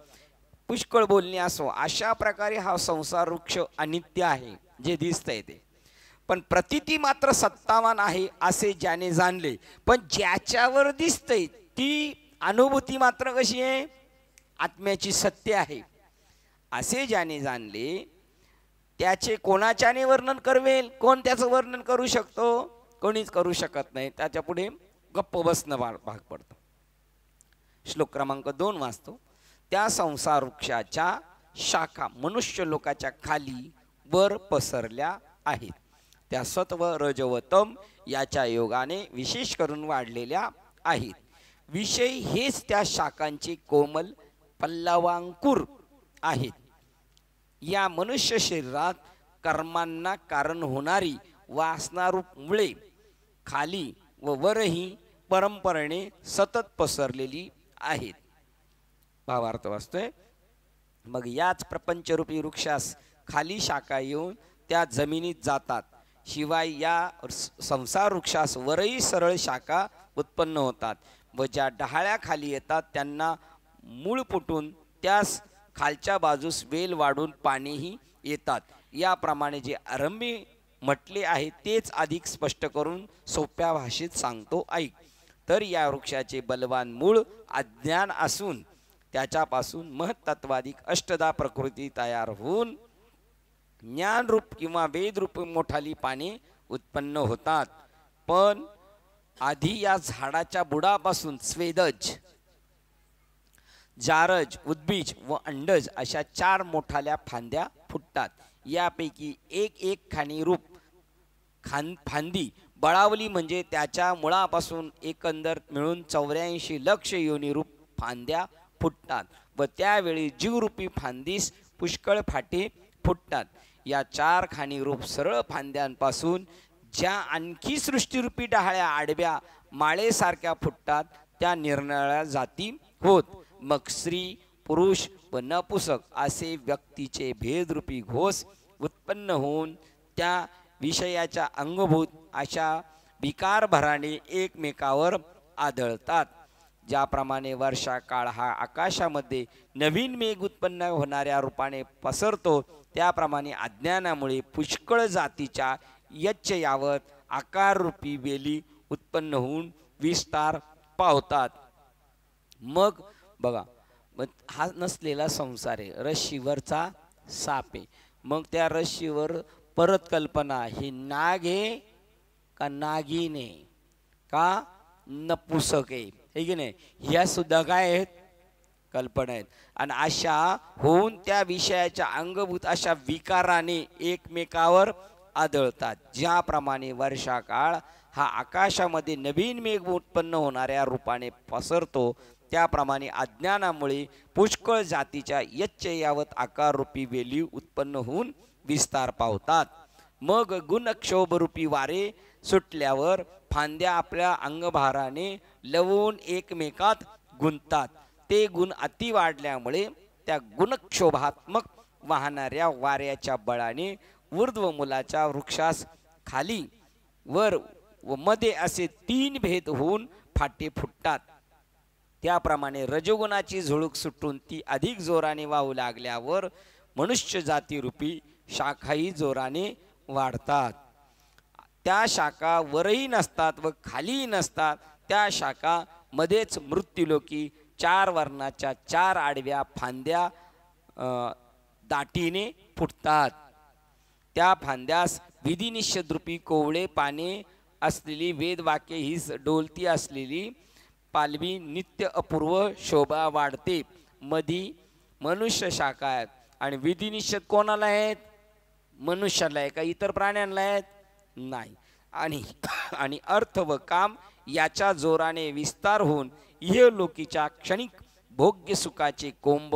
पुष्कळ बोलणे असो, अशा प्रकारे हा संसार वृक्ष अनित्य आहे जे दिसतंय ते. पण प्रतीती मात्र सत्तावान आहे असे ज्याने जाणले, पण ज्याच्यावर दिसतंय ती अनुभूती मात्र कशी आहे, आत्म्याची सत्य आहे असे ज्याने जाणले, त्याचे कोणाच्याने वर्णन करवेल? कोण त्याचं वर्णन करू शकतो? कोणीच करू शकत नाही. त्याच्या पुढे गप्प बसणं भाग पडतं. श्लोक क्रमांक 2 वाचतो. त्या संसार वृक्षाच्या शाखा मनुष्य लोकाच्या खाली वर पसरल्या आहेत. त्या सत्व रजव तम याच्या योगाने विशेष करून वाढलेल्या आहेत. विषय हेच त्या शाखांचे कोमल पल्लवांकुर आहेत. या मनुष्य शरीरात कर्मांना कारण होणारी वासनारूप मुळे खाली व वरही परंपरेने सतत पसरलेली आहेत. भावार्थ वाचतोय. मग याच प्रपंचरूपी वृक्षास खाली शाखा येऊन त्या जमिनीत जातात. शिवाय या संसार वृक्षास वरही सरळ शाखा उत्पन्न होतात व ज्या डहाळ्या खाली येतात त्यांना मूळ फुटून त्यास खालच्या बाजूस वेल वाढून पाणीही येतात. याप्रमाणे जे आरंभी म्हटले आहे तेच अधिक स्पष्ट करून सोप्या भाषेत सांगतो ऐक. तर या वृक्षाचे बलवान मूळ अज्ञान असून त्याच्यापासून महत्त्वाधिक अष्टदा प्रकृती तयार होऊन ज्ञानरूप किंवा वेदरूप मोठाली पाने उत्पन्न होतात. पण आधी या झाडाच्या बुडापासून स्वेदज, जारज, उद्बीज व अंडज अशा 4 मोठाल्या फांद्या फुटतात. यापैकी एक खाणी रूप फांदी बळावली म्हणजे त्याच्या मुळापासून एकंदर मिळून 84 लक्ष योनिरूप फांद्या फुटतात व त्यावेळी जीवरूपी फांदीस पुष्कळ फाटे फुटतात. या 4 खाणी रूप सरळ फांद्यांपासून ज्या आणखी सृष्टीरूपी डहाळ्या आडव्या माळेसारख्या फुटतात त्या निरनिराळ्या जाती होत. मग स्त्री, पुरुष व नपुसक असे व्यक्तीचे भेदरूपी घोष उत्पन्न होऊन त्या विषयाच्या अंगभूत अशा विकारभराने एकमेकावर आदळतात. ज्याप्रमाणे वर्षा काळ हा आकाशामध्ये नवीन मेघ उत्पन्न होणाऱ्या रूपाने पसरतो, त्याप्रमाणे अज्ञानामुळे पुष्कळ जातीच्या यच्च यावत आकाररूपी वेली उत्पन्न होऊन विस्तार पावतात. मग बघा, हा नसलेला संसार आहे, रश्शीवरचा साप आहे. मग त्या रश्शीवर परत कल्पना, ही नाग आहे का नागिन आहे का नपुसक आहे, हे की नाही, ह्या सुद्धा काय आहेत, कल्पना आहेत. आणि अशा होऊन त्या विषयाच्या अंगभूत अशा विकाराने एकमेकावर आदळतात. ज्याप्रमाणे वर्षा काळ हा आकाशामध्ये नवीन मेघ उत्पन्न होणाऱ्या रूपाने पसरतो, त्याप्रमाणे अज्ञानामुळे पुष्कळ जातीच्या यच्च यावत आकाररूपी वेली उत्पन्न होऊन विस्तार पावतात. मग गुणक्षोभरूपी वारे सुटल्यावर फांद्या आपल्या अंगभाराने लवून एकमेकात गुंततात. ते गुण अति वाढल्यामुळे त्या गुणक्षोभात्मक वाहणाऱ्या वाऱ्याच्या बळाने ऊर्ध्व मुलाच्या वृक्षास खाली वर व मध्ये असे 3 भेद होऊन फाटे फुटतात. त्याप्रमाणे रजोगुणाची झुळूक सुटून ती अधिक जोराने वाहू लागल्यावर मनुष्य जातीरूपी शाखाही जोराने वाढतात. त्या शाखा वरही नसतात व खालीही नसतात. त्या शाखा मध्येच मृत्यूलोकी 4 वर्णाच्या 4 आडव्या फांद्या दाटीने फुटतात. त्या फांद्यास विधिनिषेधरूपी कोवळे पाने असलेली वेदवाक्ये ही डोलती असलेली पालवी नित्य अपूर्व शोभा वाढते. मधी मनुष्य शाखा आहेत आणि विधिनिषेध कोणाला आहेत, मनुष्याला आहे का इतर प्राण्यांना आहेत, नाही. आणि अर्थ व काम याच्या जोराने विस्तार होऊन इहलोकीच्या क्षणिक भोग्य सुखाचे कोंब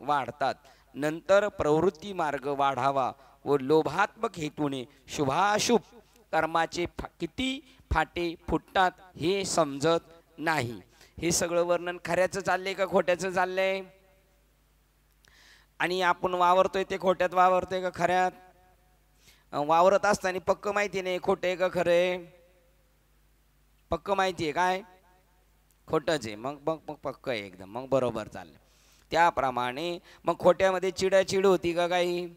वाढतात. नंतर प्रवृत्ती मार्ग वाढावा व लोभात्मक हेतूने शुभाशुभ कर्माचे किती फाटे फुटतात हे समजत नाही. हे सगळं वर्णन खऱ्याचं चाललंय का खोट्याचं चाललंय? आणि आपण वावरतोय ते खोट्यात वावरतोय का खऱ्यात? वावरत असताना पक्क माहिती नाही खोटे का खरे, पक्क माहिती आहे काय खोटच आहे, मग मग मग पक्क आहे एकदम, मग बरोबर चाललं. त्याप्रमाणे मग खोट्यामध्ये चिडाचिड होती का काही?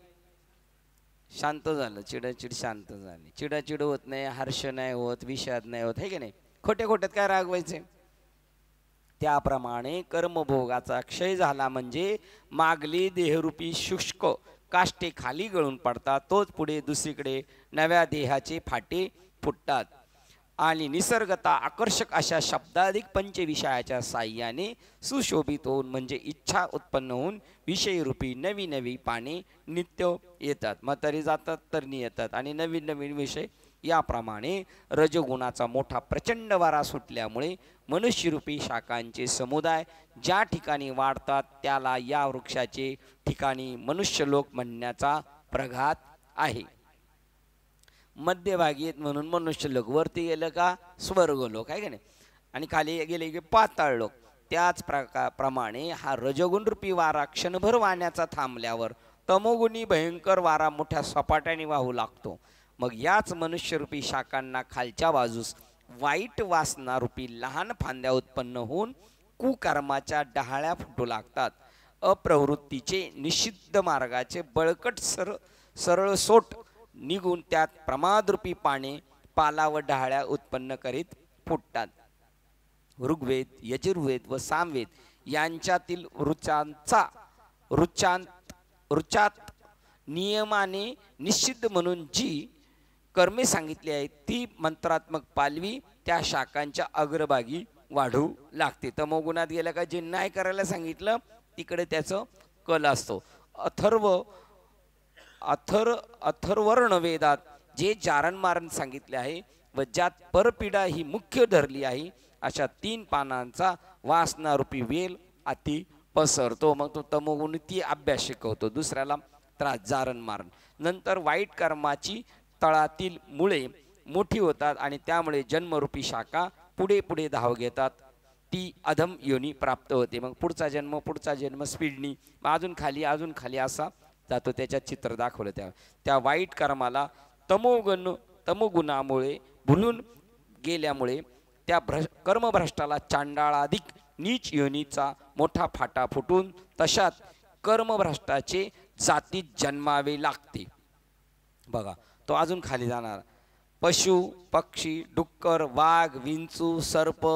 शांत झालं, चिडचिड शांत झाली. चिडाचिड होत नाही, हर्ष नाही होत, विषाद नाही होत, हे की नाही. खोट्या खोट्यात काय रागवायचे. त्याप्रमाणे कर्मभोगाचा क्षय झाला म्हणजे मागली देहरूपी शुष्क काष्टे खाली गळून पडतात. तोच पुढे दुसरीकडे नव्या देहाचे फाटे फुटतात आणि निसर्गता आकर्षक अशा शब्दाधिक पंचविषयाच्या साह्याने सुशोभित होऊन म्हणजे इच्छा उत्पन्न होऊन विषयरूपी नवी नवी पाने नित्य येतात. म्हातारी जातात तरणी येतात आणि नवीन नवीन विषय. याप्रमाणे रजगुणाचा मोठा प्रचंड वारा सुटल्यामुळे मनुष्यरूपी शाखांचे समुदाय ज्या ठिकाणी वाढतात त्याला या वृक्षाचे ठिकाणी मनुष्यलोक म्हणण्याचा प्रघात आहे. मध्यभागी येत म्हणून मनुष्यलोक, वरती गेलं का स्वर्गलोक आहे का नाही, आणि खाली गेले की पाताळ लोक. त्याच प्रमाणे हा रजगुण रूपी वारा क्षणभर वाहण्याचा थांबल्यावर तमोगुणी भयंकर वारा मोठ्या सपाट्याने वाहू लागतो. मग याच मनुष्यरूपी शाखांना खालच्या बाजूस वाईट वासनारूपी लहान फांद्या उत्पन्न होऊन कुकर्माच्या डहाळ्या फुटू लागतात. अप्रवृत्तीचे निषिद्ध मार्गाचे बळकट सरळ सोट निघून त्यात प्रमादरूपी पाने पाला व डहाळ्या उत्पन्न करीत फुटतात. ऋग्वेद, यजुर्वेद व सामवेद यांच्यातील ऋचात नियमाने निषिद्ध म्हणून जी कर्मे सांगितली आहेत ती मंत्रात्मक पालवी त्या शाखांच्या अग्रभागी वाढू लागते. तमोगुणात गेल्या का जे नाही करायला सांगितलं तिकडे त्याचं कल असतो. अथर्वर्ण वेदात जे जारण मारण सांगितले आहे व ज्यात परपीडा ही मुख्य धरली आहे अशा 3 पानांचा वासनारूपी वेल अति पसरतो. मग तो तमोगुण ती अभ्यास शिकवतो, दुसऱ्याला त्रास, जारण मारण. नंतर वाईट कर्माची तळातील मुळे मोठी होतात आणि त्यामुळे जन्मरूपी शाखा पुढे पुढे धाव घेतात. ती अधम योनी प्राप्त होते. मग पुढचा जन्म स्पीडनी अजून खाली असा जातो. त्याच्यात चित्र दाखवलं. त्या वाईट कर्माला तमोगुणामुळे भुलून गेल्यामुळे त्या कर्मभ्रष्टाला चांडाळाधिक नीच योनीचा मोठा फाटा फुटून तशात कर्मभ्रष्टाचे जातीत जन्मावे लागते. बघा, तो अजून खाली जाणार. पशु, पक्षी, डुक्कर, वाघ, विंचू, सर्प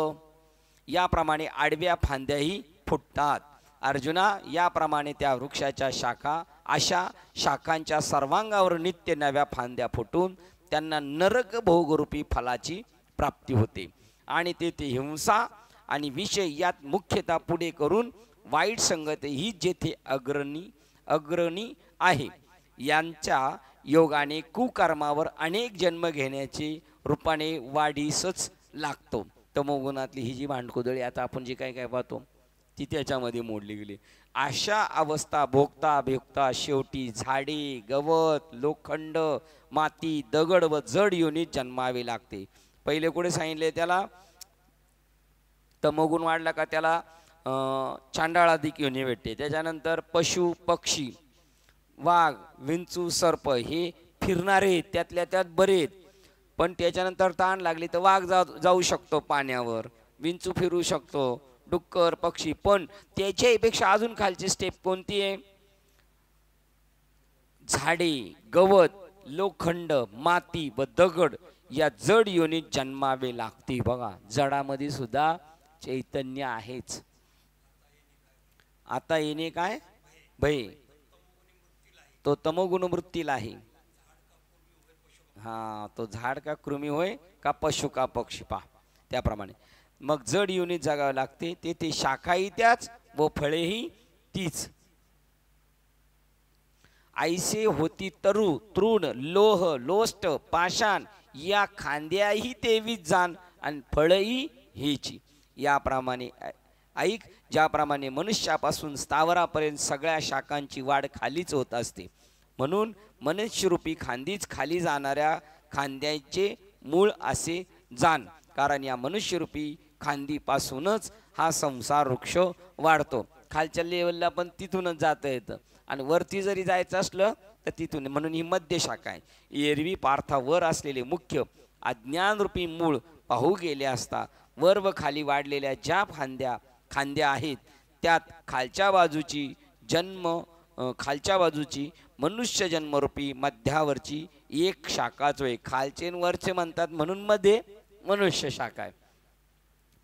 याप्रमाणे आडव्या फांद्याही फुटतात. अर्जुना, याप्रमाणे त्या वृक्षाच्या शाखा अशा शाखांच्या सर्वांगावर नित्य नव्या फांद्या फुटून त्यांना नरक भोगरूपी फलाची प्राप्ती होते आणि तेथे हिंसा आणि विषय यात मुख्यतः पुढे करून वाईट संगती ही जेथे अग्रणी आहे यांच्या योगाने कुकर्मावर अनेक जन्म घेण्याचे रूपाने वाढीसच लागतो. तमोगुणातली ही जी भांडकुदळी आता आपण जी काय पाहतो ती त्याच्यामध्ये मोडली गेली. अशा अवस्था भोगता शेवटी झाडे, गवत, लोखंड, माती, दगड व जड योनीत जन्मावे लागते. पहिले कुठे सांगितले त्याला तमोगुण वाढला का त्याला चांडाळाधिक योनी भेटते. त्याच्यानंतर पशु, पक्षी, वाघ, विंचू, सर्प हे फिरणारे त्यातल्या त्यात बरेच. पण त्याच्यानंतर ताण लागली तर वाघ जाऊ शकतो पाण्यावर, विंचू फिरू शकतो, डुक्कर, पक्षी. पण त्याच्यापेक्षा अजून खालची स्टेप कोणती आहे? झाडे, गवत, लोखंड, माती व दगड या जड योनीत जन्मावे लागते. बघा, जडामध्ये सुद्धा चैतन्य आहेच. आता येणे काय? भय. तो तमोगुण वृत्तीला आहे. हा, तो झाड का कृमी होय का पशु का पक्षी पा त्याप्रमाणे मग जड योनीत जगावे लागते. तेथे शाखाही त्याच व फळेही तीच. ऐसे होती तरु, तृण, लोह, लोष्ट, पाषाण या खांद्याही तेवीच जाण आणि फळही हेची. याप्रमाणे ऐक, ज्याप्रमाणे मनुष्यापासून स्थावरापर्यंत सगळ्या शाखांची वाढ खालीच होत असते म्हणून मनुष्यरूपी खांदीच खाली जाणाऱ्या खांद्याचे मूळ असे जाण. कारण या मनुष्यरूपी खांदीपासूनच हा संसार वृक्ष वाढतो. खालच्या लेवलला पण तिथूनच जाता येतं आणि वरती जरी जायचं असलं तर तिथून. म्हणून ही मध्य शाखा आहे. एरवी पार्थावर असलेले मुख्य अज्ञानरूपी मूळ पाहू गेले असता वर व खाली वाढलेल्या ज्या खांद्या आहेत त्यात खालच्या बाजूची खालच्या बाजूची मनुष्य जन्मरूपी मध्यावरची एक शाखाच होय. खालचे वरचे म्हणतात म्हणून मध्ये मनुष्य शाखा आहे.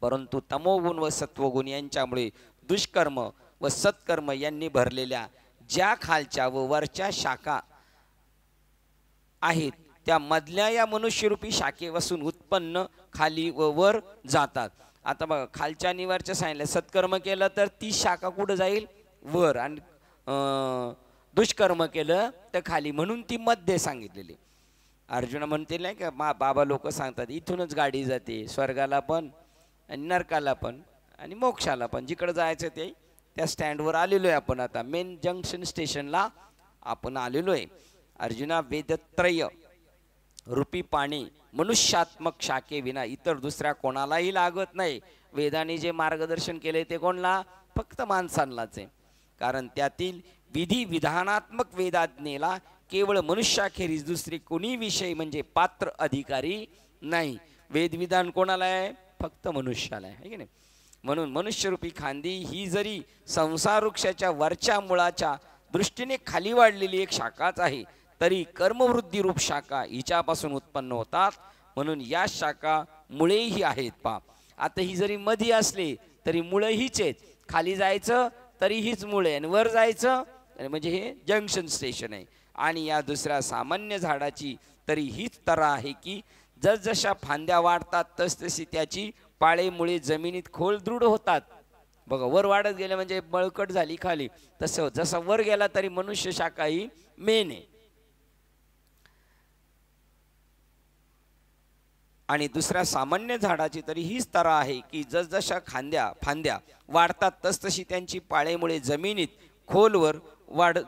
परंतु तमोगुण व सत्वगुण यांच्यामुळे दुष्कर्म व सत्कर्म यांनी भरलेल्या ज्या खालच्या व वरच्या शाखा आहेत त्या मधल्या या मनुष्यरूपी शाखेपासून उत्पन्न खाली व वर जातात. आता बघा, खालच्या आणि वरच्या सांगितलं, सत्कर्म केलं तर ती शाखा कुठं जाईल? वर. आणि दुष्कर्म केलं तर खाली, म्हणून ती मध्ये सांगितलेली. अर्जुना म्हणते नाही का, बाबा लोक सांगतात इथूनच गाडी जाते स्वर्गाला पण आणि नरकाला पण आणि मोक्षाला पण, जिकडं जायचं ते त्या स्टँडवर आलेलो आहे आपण. आता मेन जंक्शन स्टेशनला आपण आलेलो आहे. अर्जुना, वेदत्रय रूपी पाणी मनुष्यात्मक शाखे विना इतर दुसऱ्या कोणालाही लागत नाही. वेदाने जे मार्गदर्शन केले ते कोणला? फक्त माणसांनाच आहे. कारण त्यातील विधी विधानात्मक वेदाज्ञेला केवळ मनुष्याखेरीज दुसरी कोणी विषय म्हणजे पात्र अधिकारी नाही. वेदविधान कोणाला आहे? फक्त मनुष्याला आहे की नाही. म्हणून मनुष्यरूपी खांदी ही जरी संसार वृक्षाच्या वरच्या मुळाच्या दृष्टीने खाली वाढलेली एक शाखाच आहे, तरी कर्मवृद्धी रूप शाखा हिच्यापासून उत्पन्न होतात. म्हणून या शाखा मुळेही आहेत. पा आता ही जरी मध्ये असली तरी मुळे हीच आहेत. खाली जायचं तरी हीच मुळे आणि वर जायचं म्हणजे हे जंक्शन स्टेशन आहे. आणि या दुसऱ्या सामान्य झाडाची तरी हीच तरा आहे की जसजशा फांद्या वाढतात तसतशी त्याची पाळे मुळे जमिनीत खोल दृढ होतात. बघा, वर वाढत गेले म्हणजे बळकट झाली खाली, तसं जसा वर गेला तरी मनुष्य शाखा ही मेन आहे. आणि दुसऱ्या सामान्य झाडाची तरी हीच तरा आहे की जसजशा फांद्या वाढतात तसतशी त्यांची पाळेमुळे जमिनीत खोलवर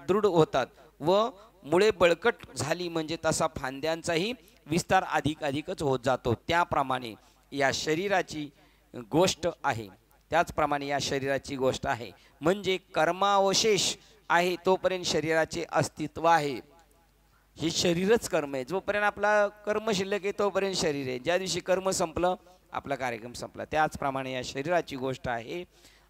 दृढ होतात व मुळे बळकट झाली म्हणजे तसा फांद्यांचाही विस्तार अधिकच होत जातो. त्याप्रमाणे या शरीराची गोष्ट आहे. त्याचप्रमाणे या शरीराची गोष्ट आहे म्हणजे कर्मावशेष आहे तोपर्यंत शरीराचे अस्तित्व आहे. हे शरीरच कर्म आहे. जोपर्यंत आपला कर्म शिल्लक आहे तोपर्यंत शरीर आहे. ज्या दिवशी कर्म संपलं आपला कार्यक्रम संपला. त्याचप्रमाणे या शरीराची गोष्ट आहे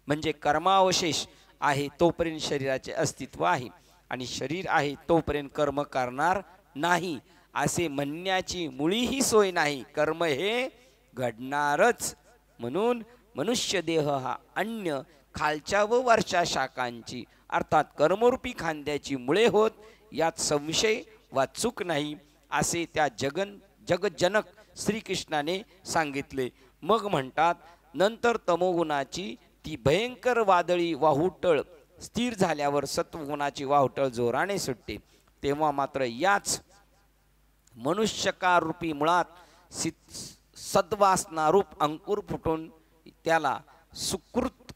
म्हणजे कर्मावशेष आहे तोपर्यंत शरीराचे अस्तित्व आहे. आणि शरीर आहे तोपर्यंत कर्म करणार नाही असे म्हणण्याची मुळीही सोय नाही. कर्म हे घडणारच. म्हणून मनुष्य देह हा अन्य खालच्या व वरच्या शाखांची अर्थात कर्मरूपी खांद्याची मुळे होत यात संशय वा चूक नाही असे त्या जगज्जनक श्रीकृष्णाने सांगितले. मग म्हणतात, नंतर तमोगुणाची ती भयंकर वादळी वाहुटळ स्थिर झाल्यावर सत्वगुणाची वाहुटळ जोराने सुटते. तेव्हा मात्र याच मनुष्यकारूपी मुळात सद्वासनारूप अंकुर फुटून त्याला सुकृत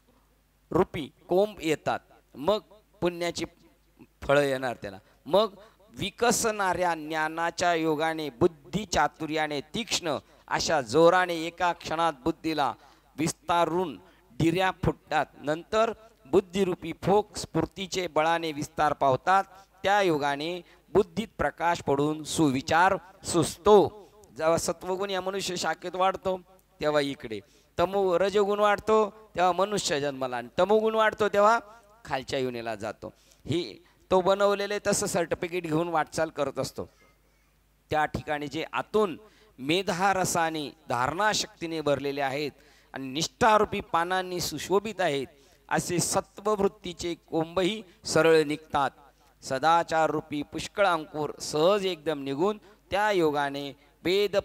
रूपी कोंब येतात. मग पुण्याची फळं येणार त्याला. मग विकसणाऱ्या ज्ञानाच्या योगाने बुद्धी चातुर्याने तीक्ष्ण अशा जोराने एका क्षणात बुद्धीला विस्तारून डिऱ्या फुटतात. नंतर बुद्धिरूपी फोक स्फूर्तीचे बळाने विस्तार पावतात. त्या योगाने बुद्धीत प्रकाश पडून सुविचार सुचतो. जेव्हा सत्वगुण या मनुष्य शाखेत वाढतो तेव्हा इकडे रजगुण वाढतो तेव्हा मनुष्य जन्माला, आणि तमोगुण वाढतो तेव्हा खालच्या योनीला जातो. ही तो बनवलेले तसं सर्टिफिकेट घेऊन वाटचाल करत असतो. त्या ठिकाणी जे आतून मेधारसाने धारणाशक्तीने भरलेले आहेत आणि निष्ठारूपी पानांनी सुशोभित आहेत असे सत्ववृत्तीचे कोंबही सरळ निघतात. सदाचार रूपी पुष्कळ अंकुर सहज एकदम निघून त्या योगाने वेद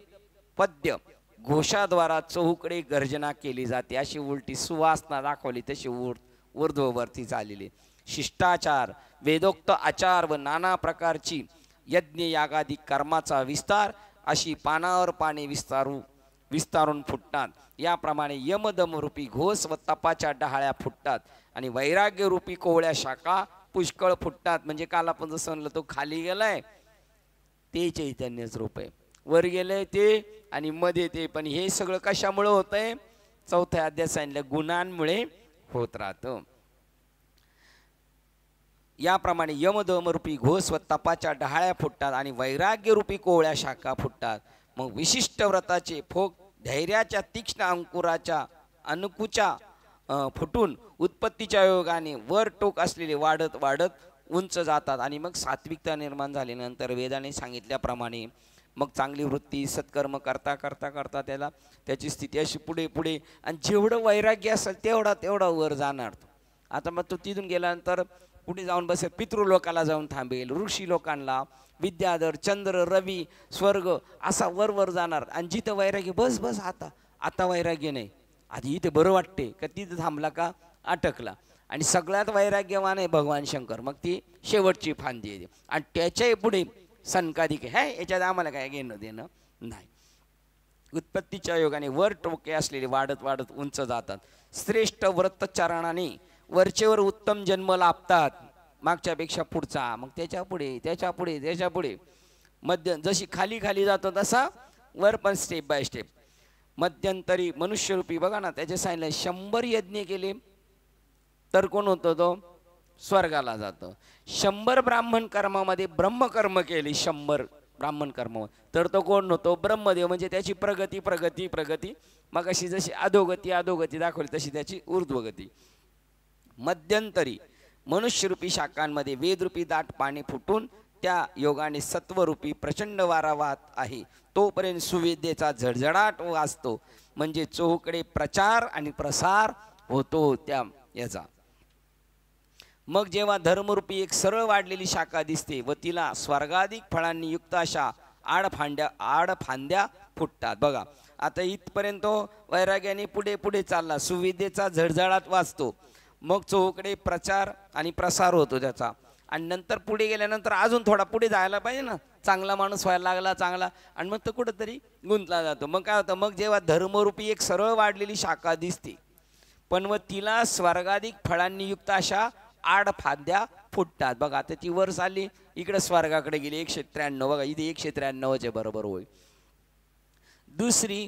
पद्य घोषाद्वारा चहूकडे गर्जना केली जाते. अशी उलटी सुवासना दाखवली तशी ऊर्ध्ववरती चाललेली शिष्टाचार वेदोक्त आचार व नाना प्रकारची यज्ञ यागादी कर्माचा विस्तार अशी पानावर पाने विस्तारून फुटतात. याप्रमाणे यमदम रूपी घोष व तपाच्या डहाळ्या फुटतात आणि वैराग्य रूपी कोवळ्या शाखा पुष्कळ फुटतात. म्हणजे काल आपण जसं म्हणलं तो खाली गेलाय ते चैतन्यच रूप आहे, वर गेलंय ते आणि मध्ये ते. पण हे सगळं कशामुळे होतंय? चौथ्या अध्यायात सांगितलं गुणांमुळे होत राहतं. याप्रमाणे यमदम रूपी घोष व तपाच्या डहाळ्या फुटतात आणि वैराग्य रूपी कोवळ्या शाखा फुटतात. मग विशिष्ट व्रताचे फोक धैर्याच्या तीक्ष्ण अंकुराच्या अनुकुच्या फुटून उत्पत्तीच्या योगाने वर टोक असलेले वाढत उंच जातात आणि मग सात्विकता निर्माण झाल्यानंतर वेदाने सांगितल्याप्रमाणे मग चांगली वृत्ती सत्कर्म करता करता करता त्याची स्थिती अशी पुढे पुढे, आणि जेवढं वैराग्य असेल तेवढा तेवढा वर जाणार. आता मग तो तिथून गेल्यानंतर पुढे जाऊन बसेल, पितृलोकाला जाऊन थांबेल, ऋषी लोकांना, विद्याधर, चंद्र, रवी, स्वर्ग असा वर वर जाणार. आणि जिथं वैराग्य बस बस आता आता वैराग्य नाही, आधी इथे बरं वाटते का, तिथं थांबला का अटकला. आणि सगळ्यात वैराग्यवान आहे भगवान शंकर, मग ती शेवटची फांदी आहे. आणि त्याच्याही पुढे सनकादिक आहे, याच्यात आम्हाला काय घेणं देणं नाही. उत्पत्तीच्या योगाने वर टोके असलेले वाढत वाढत उंच जातात. श्रेष्ठ व्रतचरणाने वरचेवर उत्तम जन्म लाभतात, मागच्यापेक्षा पुढचा, मग त्याच्या पुढे त्याच्या पुढे त्याच्या पुढे मध्य, जशी खाली खाली जातो तसा वर पण स्टेप बाय स्टेप. मध्यंतरी मनुष्यरूपी बघा ना, त्याचे सांगितलं 100 यज्ञ केले तर कोण होतो, तो स्वर्गाला जातो. 100 ब्राह्मण कर्मामध्ये ब्रह्मकर्म केली, 100 ब्राह्मण कर्म, तर तो कोण होतो, ब्रह्मदेव. म्हणजे त्याची प्रगती प्रगती प्रगती, मग अशी जशी अधोगती अधोगती दाखवली तशी त्याची ऊर्ध्वगती. मध्यंतरी मनुष्यरूपी शाखांमध्ये वेदरूपी दाट पाणी फुटून त्या योगाने सत्वरूपी प्रचंड वारा वाहत आहे. तोपर्यंत सुविद्येचा झडझडाट वाजतो, म्हणजे चोहकडे प्रचार आणि प्रसार होतो त्या याचा. मग जेव्हा धर्मरूपी एक सरळ वाढलेली शाखा दिसते व तिला स्वर्गाधिक फळांनी युक्त अशा आडफांद्या फुटतात. बघा आता इथपर्यंत वैराग्याने पुढे पुढे चालला, सुविद्येचा झडझडाट वाजतो, मग चोहकडे प्रचार आणि प्रसार होतो त्याचा. आणि नंतर पुढे गेल्यानंतर अजून थोडा पुढे जायला पाहिजे ना, चांगला माणूस व्हायला लागला चांगला, आणि मग तो कुठंतरी गुंतला जातो. मग काय होतं, मग जेव्हा धर्मरूपी एक सरळ वाढलेली शाखा दिसते पण व तिला स्वर्गाधिक फळांनी युक्त अशा आडफांद्या फुटतात. बघा आता ती वर चालली, इकडे स्वर्गाकडे गेली 193, बघा इथे 193 बरोबर होईल. दुसरी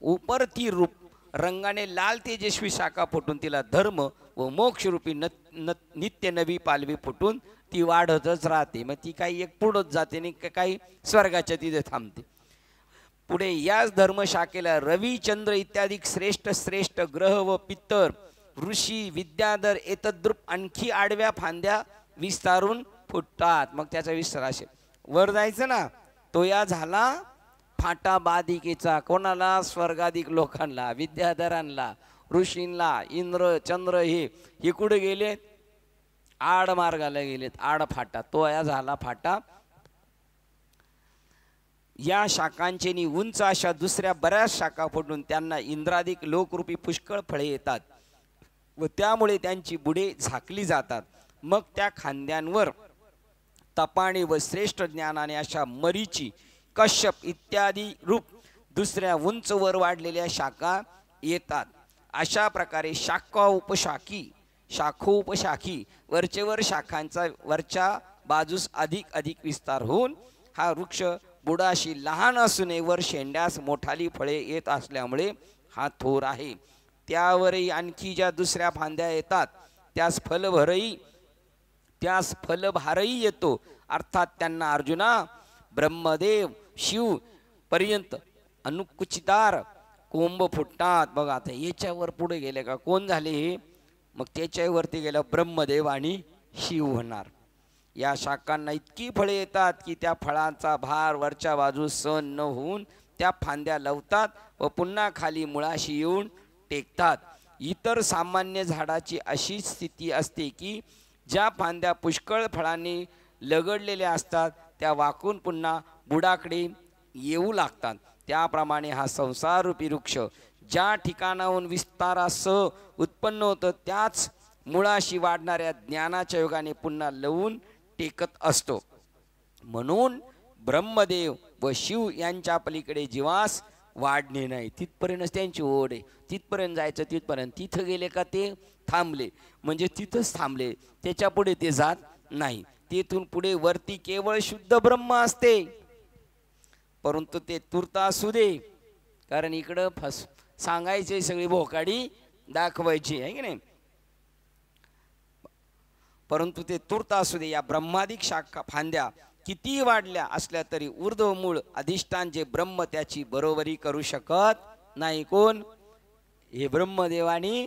उपरती रूप रंगाने लाल तेजस्वी शाखा फुटून तिला धर्म व मोक्षरूपी नित्य नवी पालवी फुटून ती वाढतच राहते. मग ती काही एक पुढत जाते आणि काही स्वर्गाच्या तिथे थांबते. पुढे याच धर्मशाखेला रवी चंद्र इत्यादी श्रेष्ठ श्रेष्ठ ग्रह व पित्तर ऋषी विद्याधर एतद्रूप आणखी आडव्या फांद्या विस्तारून फुटतात. मग त्याचा विस्तार असेल वर जायचं ना, तो या झाला फाटा बाधिकेचा. कोणाला, स्वर्गाधिक लोकांना, विद्याधरांना, ऋषींना, इंद्र चंद्र हे कुठे गेलेत, आड मार्गाला गेलेत, आड फाटा, तो या झाला फाटा. या शाखांचे नि उंच अशा दुसऱ्या बऱ्याच शाखा फुटून त्यांना इंद्राधिक लोकरूपी पुष्कळ फळे येतात व त्यामुळे त्यांची बुडे झाकली जातात. मग त्या खांद्यांवर तपाने व श्रेष्ठ ज्ञानाने अशा मरीची, कश्यप इत्यादी रूप दुसऱ्या उंच वर वाढलेल्या शाखा येतात. अशा प्रकारे शाखोपशाखी वरचेवर शाखांचा वरच्या बाजूस अधिक अधिक विस्तार होऊन हा वृक्ष बुडाशी लहान असूनही वर शेंड्यास मोठाली फळे येत असल्यामुळे हा थोर आहे. त्यावरही आणखी ज्या दुसऱ्या फांद्या येतात त्यास फलभारही येतो. अर्थात त्यांना अर्जुना ब्रह्मदेव शिव पर्यंत अनुकुचितार कोंब फुटतात. बघा आता याच्यावर पुढे गेले का कोण झाले हे, मग त्याच्यावरती गेलं ब्रह्मदेव आणि शिव होणार. या शाखांना इतकी फळे येतात की त्या फळांचा भार वरच्या बाजूस सहन न होऊन त्या फांद्या लवतात व पुन्हा खाली मुळाशी येऊन टेकतात. इतर सामान्य झाडाची अशी स्थिती असते की ज्या फांद्या पुष्कळ फळांनी लगडलेल्या असतात त्या वाकून पुन्हा बुडाकडे येऊ लागतात. त्याप्रमाणे हा संसाररूपी वृक्ष ज्या ठिकाणाहून विस्तारासह उत्पन्न होतं त्याच मुळाशी वाढणाऱ्या ज्ञानाच्या योगाने पुन्हा लवून टेकत असतो. म्हणून ब्रह्मदेव व शिव यांच्या पलीकडे जीवास वाढणे नाही. तिथपर्यंत त्यांची ओढ आहे, तिथपर्यंत जायचं, तिथपर्यंत. तिथं गेले का ते थांबले, म्हणजे तिथंच थांबले, त्याच्या पुढे ते जात नाही. तेथून पुढे वरती केवळ शुद्ध ब्रह्म असते. परंतु ते तूर्त असू दे, कारण इकडं सांगायचे सगळी भोकाडी दाखवायची आहे की नाही. परंतु ते तूर्त असू दे. या ब्रह्मादिक शाखा फांद्या किती वाढल्या असल्या तरी ऊर्ध्व मूळ अधिष्ठान जे ब्रह्म त्याची बरोबरी करू शकत नाही. कोण? हे ब्रह्मदेवानी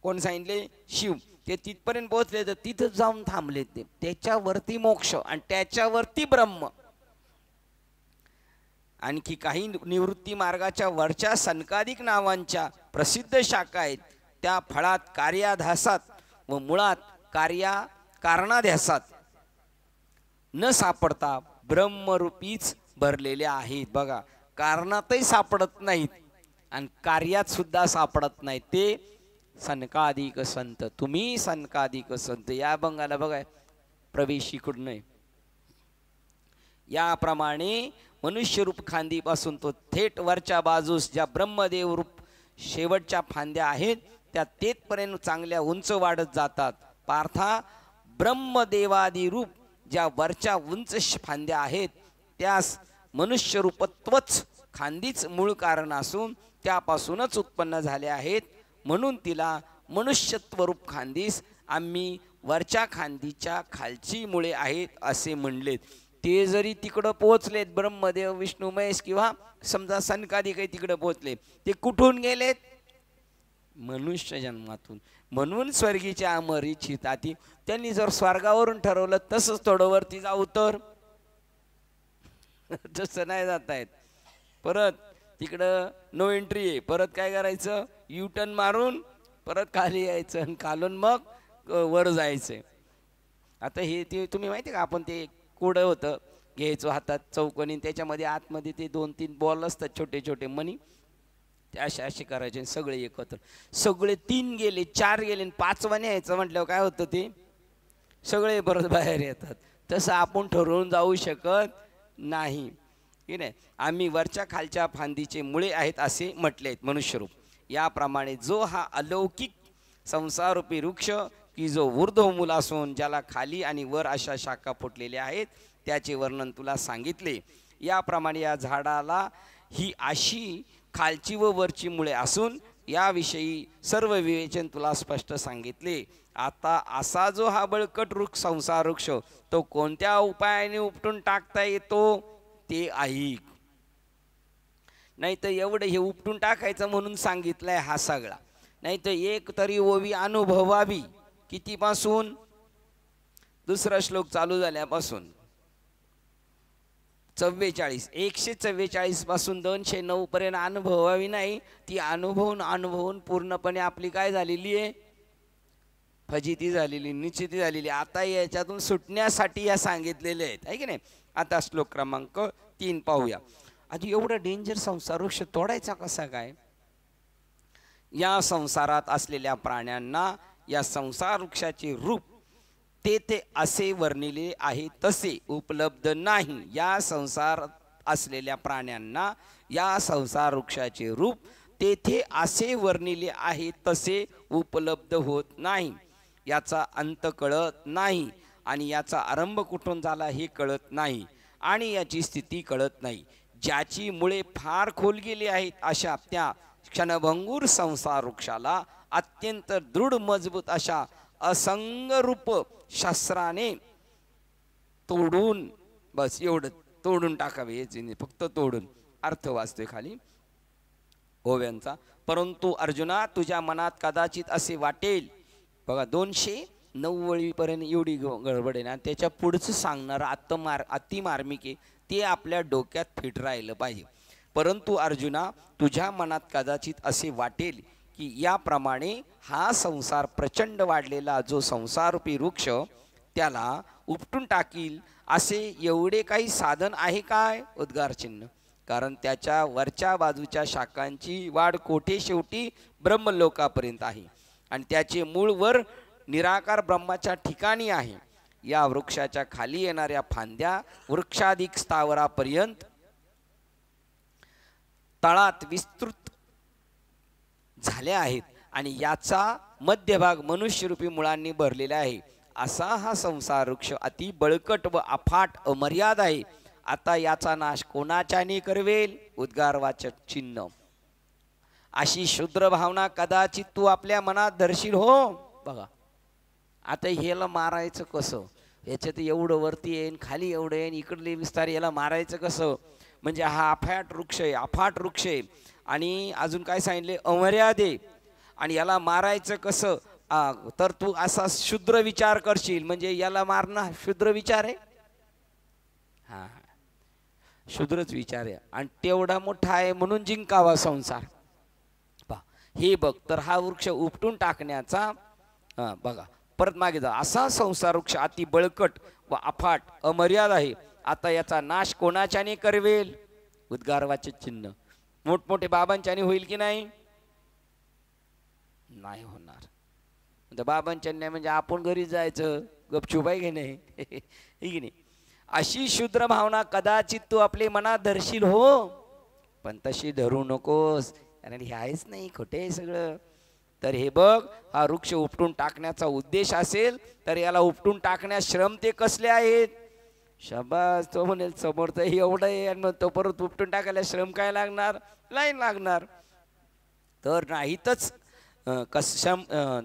कोण सांगितले? शिव. ते तिथपर्यंत पोहोचले तर तिथं जाऊन थांबले. ते त्याच्यावरती मोक्ष आणि त्याच्यावरती ब्रह्म. आणखी काही निवृत्ती मार्गाच्या वरच्या सनकादिक नावांच्या प्रसिद्ध शाखा आहेत. त्या फळात कार्याध्यासात व मुळात कारणाध्यासात न सापडता ब्रह्मरूपीच भरलेले आहेत. बघा, कारणातही सापडत नाहीत आणि कार्यात सुद्धा सापडत नाहीत. ते सनकादिक संत. तुम्ही सनकादिक संत या बंगाला बघा प्रवेश इकडून आहे. याप्रमाणे मनुष्य रूप खांदीपासून तो थेट वरच्या बाजूस ज्या ब्रह्मदेव रूप शेवटच्या फांद्या आहेत त्या तेथपर्यंत चांगल्या उंच वाढत जातात. पार्था, ब्रह्मदेवादी रूप ज्या वरच्या उंच फांद्या आहेत त्यास मनुष्य रूपत्वच खांदीच मूळ कारण असून त्यापासूनच उत्पन्न झाले आहेत. म्हणून तिला मनुष्यत्व रूप खांदीस आम्ही वरच्या खांदीच्या खालची मुळे आहेत असे म्हणलेत. ते जरी तिकडं पोहोचलेत ब्रह्मदेव विष्णू महेश किंवा समजा सनकादिक काही तिकडे पोहोचले, ते कुठून गेलेत? मनुष्य जन्मातून. म्हणून स्वर्गीच्या अमरीचित आती त्यांनी जर स्वर्गावरून ठरवलं तसंच थोडं वरती जाऊ तर तसं नाही जाता येत. परत तिकडं नो एंट्री आहे. परत काय करायचं? यू टर्न मारून परत खाली यायचं आणि खालून मग वर जायचं. आता हे ते तुम्ही माहिती का, आपण ते कोडं होतं घ्यायचो हातात चौकोनी, त्याच्यामध्ये आतमध्ये ते 2-3 बॉल असतात छोटे छोटे मनी, ते असे असे करायचे सगळे एकत्र. सगळे 3 गेले, 4 गेले, 5वा न्यायचं म्हटल्यावर काय होतं ते सगळे परत बाहेर येतात. तसं आपण ठरवून जाऊ शकत नाही की नाही. आम्ही वरच्या खालच्या फांदीचे मुळे आहेत असे म्हटले आहेत मनुष्यरूप. याप्रमाणे जो हा अलौकिक संसारूपी वृक्ष की जो ऊर्ध्वमूल असून ज्याला खाली आणि वर अशा शाखा फुटलेल्या आहेत त्याचे वर्णन तुला सांगितले. याप्रमाणे या झाडाला ही अशी खालची व वरची मुळे असून याविषयी सर्व विवेचन तुला स्पष्ट सांगितले. आता असा जो हा बळकट वृक्ष संसार वृक्ष तो कोणत्या उपायाने उपटून टाकता येतो ते ऐक. नाही तर एवढं हे उपटून टाकायचं म्हणून सांगितलंय हा सगळा. नाही तर एक तरी ओवी अनुभवावी. कितीपासून? दुसरा श्लोक चालू झाल्यापासून 44 144 पासून 209 पर्यंत अनुभवावी नाही. ती अनुभवून पूर्णपणे आपली काय झालेली आहे? फजिती झालेली, निश्चिती झालेली. आता याच्यातून सुटण्यासाठी या सांगितलेले आहेत आहे की नाही. आता श्लोक क्रमांक 3 पाहूया. आधी एवढं डेंजर संसार वृक्ष तोडायचा कसा काय? या संसारात असलेल्या प्राण्यांना या संसार वृक्षाचे रूप ते असे वर्णिले आहे तसे उपलब्ध नाही. या संसारात असलेल्या प्राण्यांना या संसार वृक्षाचे रूप तेथे असे वर्णिले आहे तसे उपलब्ध होत नाही. याचा अंत कळत नाही आणि याचा आरंभ कुठून झाला हे कळत नाही आणि याची स्थिती कळत नाही. ज्याची मुळे फार खोल गेली आहेत अशा त्या क्षणभंगूर संसार वृक्षाला अत्यंत दृढ मजबूत अशा असंग रूप शास्त्राने तोडून, बस एवढं तोडून टाकावे. याचे फक्त तोडून अर्थ वाचतोय खाली ओव्यांचा. परंतु अर्जुना तुझ्या मनात कदाचित असे वाटेल. बघा 209 वळीपर्यंत एवढी गडबड आहे ना, त्याच्या पुढचं सांगणार अति मार्मिक आहे ते आपल्या डोक्यात फिट राहिलं पाहिजे. परंतु अर्जुना तुझ्या मनात कदाचित असे वाटेल की याप्रमाणे हा संसार प्रचंड वाढलेला जो संसारूपी वृक्ष त्याला उपटून टाकील असे एवढे काही साधन आहे काय? उद्गार चिन्ह. कारण त्याच्या वरच्या बाजूच्या शाखांची वाढ कोठे? शेवटी ब्रह्मलोकापर्यंत आहे आणि त्याचे मूळ वर निराकार ब्रह्माच्या ठिकाणी आहे. या वृक्षाच्या खाली येणाऱ्या फांद्या वृक्षाधिक स्थावरापर्यंत तळात विस्तृत झाल्या आहेत आणि याचा मध्यभाग मनुष्यरूपी मुळांनी भरलेला आहे. असा हा संसार वृक्ष अति बळकट व अफाट अमर्याद आहे. आता याचा नाश कोणाच्याने करवेल? उद्गारवाचक चिन्ह. अशी शुद्र भावना कदाचित तू आपल्या मनात धरशील. हो बघा आता ह्याला मारायचं कसं? याच्यात एवढं वरती येईन, खाली एवढं येईन, इकडले विस्तार, याला मारायचं कसं? म्हणजे हा अफाट वृक्ष आहे, अफाट वृक्ष आहे आणि अजून काय सांगितले? अमर्याद आहे आणि याला मारायचं कसं तर तू असा शुद्र विचार करशील, म्हणजे याला मारणं शुद्र विचार आहे. हा, शुद्रच विचार आहे आणि तेवढा मोठा आहे म्हणून जिंकावा संसार. हे बघ, तर हा वृक्ष उपटून टाकण्याचा बघा परत मागे जा. असा संसार वृक्ष अति बळकट व अफाट अमर्याद आहे. आता याचा नाश कोणाच्याने करवेल? उद्गारवाचे चिन्ह. मोठमोठे बाबांच्याने होईल की नाही? नाही होणार. बाबांच्या नाही म्हणजे आपण घरी जायचं गपचूप आहे की नाही? की नाही? अशी शुद्र भावना कदाचित तू आपले मनात धरशील हो, पण तशी धरू नकोस, कारण हे आहेच नाही, खोटे आहे सगळं. तर हे बघ, हा वृक्ष उपटून टाकण्याचा उद्देश असेल तर याला उपटून टाकण्यास श्रम ते कसले आहेत? शाबास, तो म्हणेल समोरचं एवढं आहे आणि मग तो परत उपटून टाकायला श्रम काय लागणार? नाही लागणार. तर नाहीतच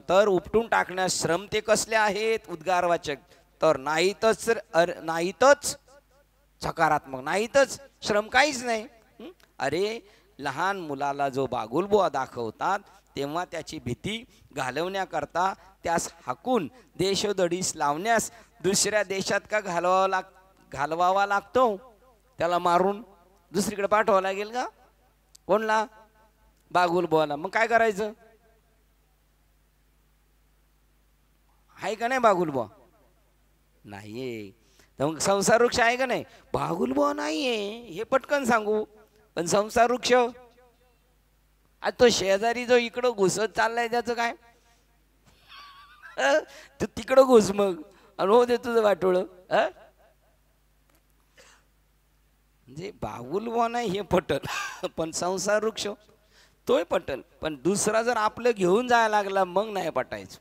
तर उपटून टाकण्यास श्रम ते कसले आहेत? उद्गारवाचक. तर नाहीतच सकारात्मक, नाहीतच श्रम, काहीच नाही. अरे लहान मुलाला जो बागुलबुवा दाखवतात तेव्हा त्याची भीती घालवण्याकरता त्यास हाकून देशोधडीस लावण्यास दुसऱ्या देशात का घालवावा लागतो? त्याला मारून दुसरीकडे पाठवावं लागेल का? कोणला? बागुलबुवाला. मग काय करायचं? आहे का नाही बागुलबुवा? नाहीये. तर मग संसार वृक्ष आहे का नाही? बागुलबुवा नाहीये हे पटकन सांगू, पण संसार वृक्ष आज तो शेजारी जो इकडं घुसत चाललाय त्याचं काय? तू तिकडं घुस मग आणि हो दे तुझं वाटोळ. म्हणजे बागुलबुवा नाही हे पटल, पण संसार वृक्ष तोय पटल. पण दुसरा जर आपलं घेऊन जायला लागला मग नाही पटायचं.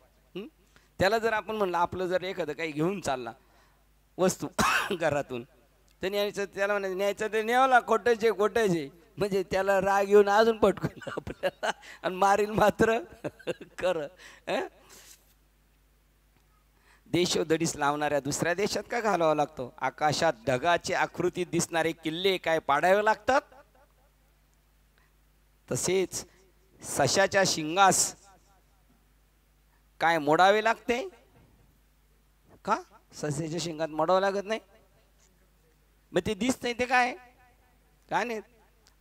त्याला जर आपण म्हणलं, आपलं जर एखादं काही घेऊन चालला वस्तू घरातून, तर न्यायचं, त्याला म्हणायचं न्यायचं ते न्यावला, खोटंचे खोटंचे, म्हणजे त्याला राग येऊन अजून पटकून आपल्याला आणि मारील मात्र खरं. देशोधडीस लावणाऱ्या दुसऱ्या देशात का घालावा लागतो? आकाशात ढगाचे आकृतीत दिसणारे किल्ले काय पाडावे लागतात? तसेच सशाच्या शिंगास काय मोडावे लागते का? सशाच्या शिंगात मोडावं लागत नाही? मग ते दिसतंय ते काय नाही.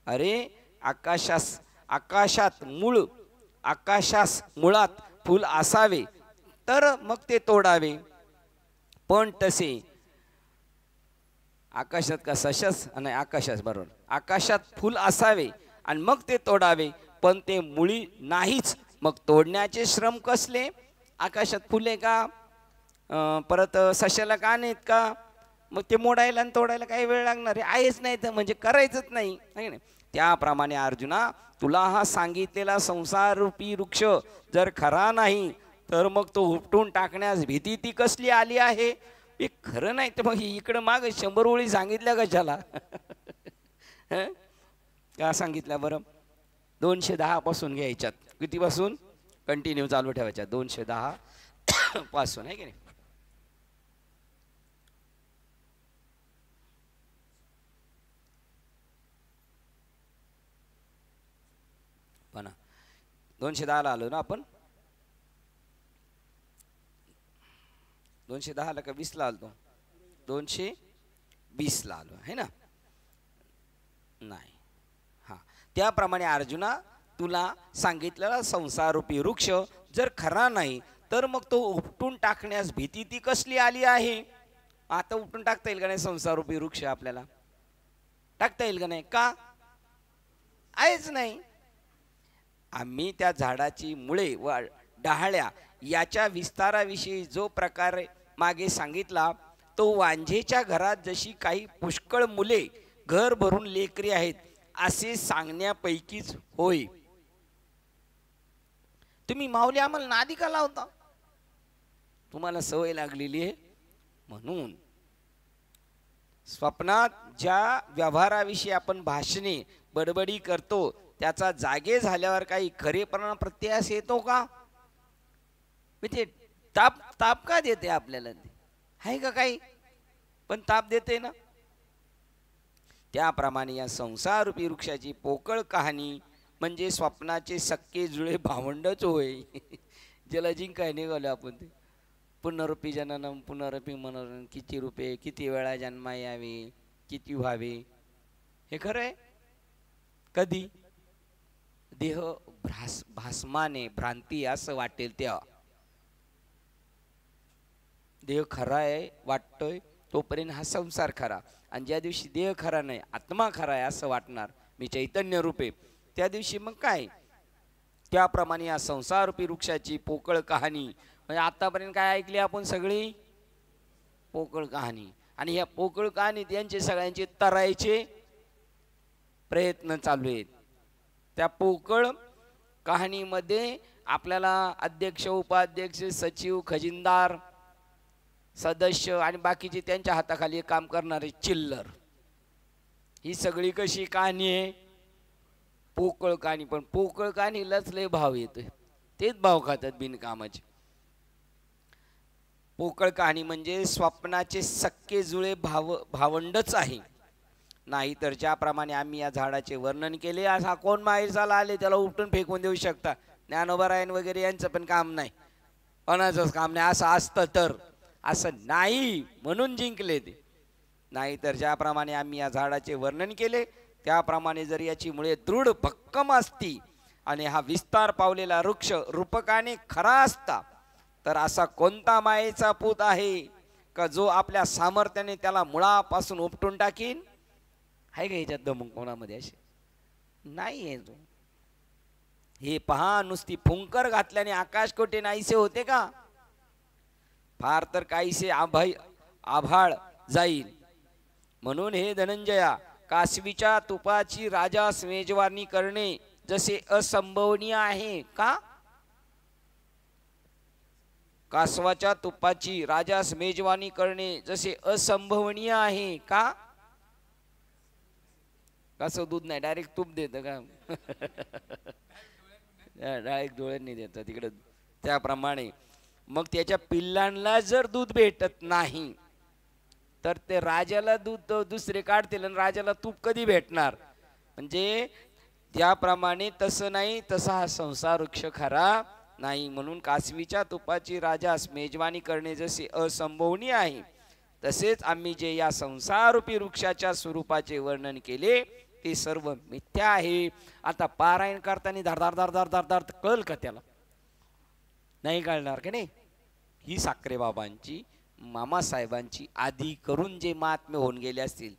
अरे आकाशात मुळात फूल असावे तर मग ते तोडावे. पण तसे आकाशात का सशास आणि आकाशास बरोबर, आकाशात फूल असावे आणि मग ते तोडावे, पण ते मुळी नाहीच, मग तोडण्याचे श्रम कसले? आकाशात फुले का? परत सशाला का नाहीत का? मग ते मोडायला आणि तोडायला काही वेळ लागणार आहेच नाही, तर म्हणजे करायचंच नाही. त्याप्रमाणे अर्जुना, तुला हा सांगितलेला संसार रूपी वृक्ष जर खरा नाही तर मग तो उपटून टाकण्यास भीती ती कसली आली आहे? हे खरं नाही तर मग इकडं माग 100 ओळी सांगितल्या कशाला? का सांगितल्या बरं? 210 पासून घ्यायच्यात. कितीपासून? कंटिन्यू चालू ठेवायच्या 210 पासून, आहे की नाही? पण 210 ला आलो ना आपण? 210 ला का 20 ला आलो? 220 ला आलो है ना? नाही. हा, त्याप्रमाणे अर्जुना, तुला सांगितलेला संसारूपी वृक्ष जर खरा नाही तर मग तो उपटून टाकण्यास भीती ती कसली आली आहे? आता उपटून टाकता येईल का नाही संसारूपी वृक्ष? आपल्याला टाकता येईल का नाही? का? आहेच नाही. आम्ही त्या झाडाची मुळे व डहाळ्या याच्या विस्ताराविषयी जो प्रकार मागे सांगितला, तो वांझेच्या घरात जशी काही पुष्कळ मुले घर भरून लेकरी आहेत असे सांगण्यापैकीच होय. तुम्ही माऊली आम्हाला नादी का लावता? तुम्हाला सवय लागलेली आहे म्हणून. स्वप्नात ज्या व्यवहाराविषयी आपण भाषणे बडबडी करतो त्याचा जागे झाल्यावर काही खरेपणा प्रत्यास येतो का? म्हणजे ताप का देते आपल्याला? आहे का काही? पण ताप देते ना. त्याप्रमाणे या संसारूपी वृक्षाची पोकळ कहाणी म्हणजे स्वप्नाचे सक्के जुळे भावंडच होय. ज्याला जिंकाय निघालो आपण ते पुनरुपी जननम पुनरुपी मनोरंजन, किती रूपे किती वेळा जन्मा यावे, किती व्हावे, हे खरं आहे. कधी देह भासमाने भ्रांती असं वाटेल तेव्हा. देह खरा आहे वाटतोय तोपर्यंत हा संसार खरा, आणि ज्या दिवशी देह खरा नाही आत्मा खरा आहे असं वाटणार, मी चैतन्य रूपे, त्या दिवशी मग काय. त्याप्रमाणे या संसार रूपी वृक्षाची पोकळ कहाणी, म्हणजे आतापर्यंत काय ऐकली आपण सगळी पोकळ कहाणी, आणि या पोकळ कहाणीत यांचे सगळ्यांचे तरायचे प्रयत्न चालू आहेत. त्या पोकळ कहाणीमध्ये आपल्याला अध्यक्ष उपाध्यक्ष सचिव खजिनदार सदस्य आणि बाकीचे त्यांच्या हाताखाली काम करणारे चिल्लर, ही सगळी कशी कहाणी आहे, पोकळ कहाणी. पण पोकळ कहाणीलाच लय भाव येतोय, तेच भाव खातात बिनकामाचे. पोकळ कहाणी म्हणजे स्वप्नाचे सक्के जुळे भावंडच आहे. नाही तर ज्याप्रमाणे आम्ही या झाडाचे वर्णन केले, असा कोण माहेरसाला आले त्याला उपटून फेकून देऊ शकता. ज्ञानोबरायण वगैरे यांचं पण काम नाही, कोणाचंच काम नाही. असं असतं तर असं नाही म्हणून जिंकले ते. नाही तर ज्याप्रमाणे आम्ही या झाडाचे वर्णन केले त्याप्रमाणे जर याची मुळे दृढ भक्कम असती आणि हा विस्तार पावलेला वृक्ष रूपकाने खरा असता, तर असा कोणता मायेचा पूत आहे का जो आपल्या सामर्थ्याने त्याला मुळापासून उपटून टाकीन. आहे का ह्याच्यात दमून कोणामध्ये? असे नाही आहे. हे पहा, नुसती फुंकर घातल्याने आकाश कोठे नाहीसे होते का? फार तर काहीसे आभाळ जाईल. म्हणून हे धनंजया, कासवीच्या तुपाची राजास मेजवानी करणे जसे असंभवनीय आहे का? कासवाच्या तुपाची राजास मेजवानी करणे जसे असंभवनीय आहे का? कसं दूध नाही डायरेक्ट तूप देतं का? डायरेक्ट डोळ्यांनी देतं तिकडं. त्याप्रमाणे मग त्याच्या पिल्लांना जर दूध भेटत नाही तर ते राजाला दूध दुसरे काढतील आणि राजाला तूप कधी भेटणार? म्हणजे त्याप्रमाणे तसं नाही, तसा हा संसार वृक्ष खरा नाही. म्हणून कासवीच्या तुपाची राजास मेजवानी करणे जसे असंभवनीय आहे, तसेच आम्ही जे या संसारूपी वृक्षाच्या स्वरूपाचे वर्णन केले ते सर्व मिथ्या आहे. आता पारायण करताना धारदार धारदार धारदार कळल का त्याला? नाही कळणार का नाही? ही साखरे बाबांची मामासाहेबांची आधी करून जे महात्मे होऊन गेले असतील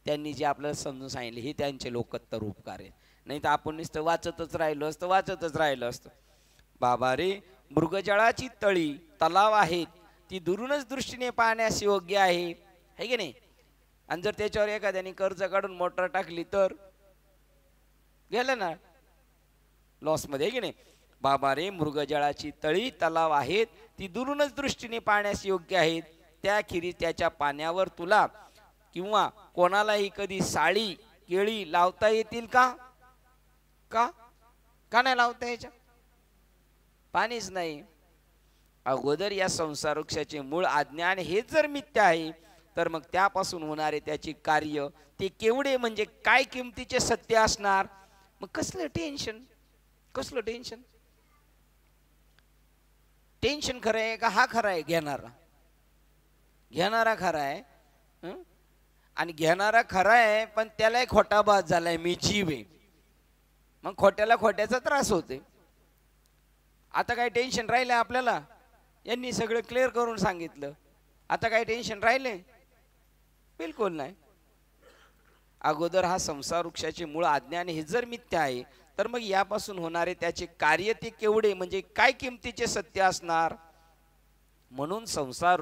त्यांनी जे आपल्याला समजून सांगितले हे त्यांचे लोकोत्तर उपकार आहेत. नाही तर आपण नुसतं वाचतच राहिलो असतं. बाबा रे, मृगजळाची तळी तलाव आहेत ती दुरूनच दृष्टीने पाहण्यास योग्य आहे, है की नाही? आणि जर त्याच्यावर एखाद्याने कर्ज काढून मोटर टाकली तर गेलं ना लॉस मध्ये, है की नाही? बाबा रे, मृगजळाची तळी तलाव आहेत ती दुरूनच दृष्टीने पाहण्यास योग्य आहेत. त्याखेरीज त्याच्या पाण्यावर तुला किंवा कोणालाही कधी साळी केळी लावता येतील का? का नाही लावता यायच्या? पाणीच नाही. अगोदर या संसार वृक्षाचे मूळ अज्ञान हे जर मिथ्या आहे तर मग त्यापासून होणारे त्याचे कार्य ते केवढे म्हणजे काय किमतीचे सत्य असणार? मग कसलं टेन्शन? टेन्शन खरं आहे का हा खरा आहे? घेणारा खरा आहे. आणि घेणारा खरा आहे पण त्यालाही खोटा बाज झालाय, मी जीव आहे. मग खोट्याला खोट्याचा त्रास होते. आता काय टेन्शन राहिलंय आपल्याला? यांनी सगळं क्लिअर करून सांगितलं. आता काय टेन्शन राहिले? बिलकुल नाही. अगोदर हा संसार वृक्षाचे मूळ अज्ञान हे जर मिथ्या आहे तर मग यापासून होणारे त्याचे कार्य ते केवढे म्हणजे काय किमतीचे सत्य असणार? म्हणून संसार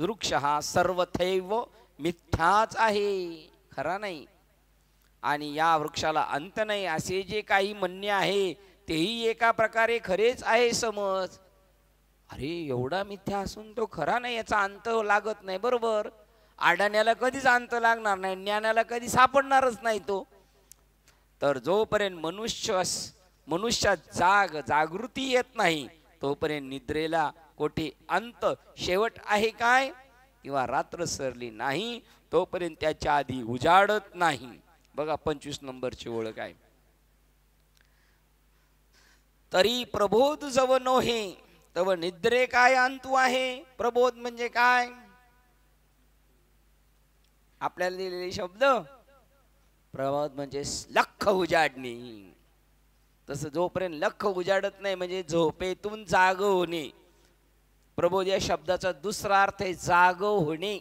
वृक्ष हा सर्वथैव मिथ्याच आहे, खरा नाही. आणि या वृक्षाला अंत नाही असे जे काही म्हणणे आहे तेही एका प्रकारे खरेच आहे समज. अरे, एवढा मिथ्या असून तो खरा नाही याचा अंत लागत नाही. बरोबर, आडाण्याला कधीच अंत लागणार नाही, ज्ञानाला कधी सापडणारच नाही तो. तर जोपर्यंत मनुष्यात जागृती येत नाही तोपर्यंत निद्रेला कोठे अंत शेवट आहे काय? किंवा रात्र सरली नाही तोपर्यंत त्याच्या आधी उजाडत नाही. बघा 25 नंबरची ओळख आहे. तरी प्रबोध जव नोहे तव निद्रे काय अंतू आहे. प्रबोध म्हणजे काय? आपल्याला दिलेले शब्द. प्रबोध म्हणजे लख उजाडणे. तसं जोपर्यंत लख उजाडत नाही म्हणजे झोपेतून जाग होणे. प्रबोध या शब्दाचा दुसरा अर्थ आहे जाग होणे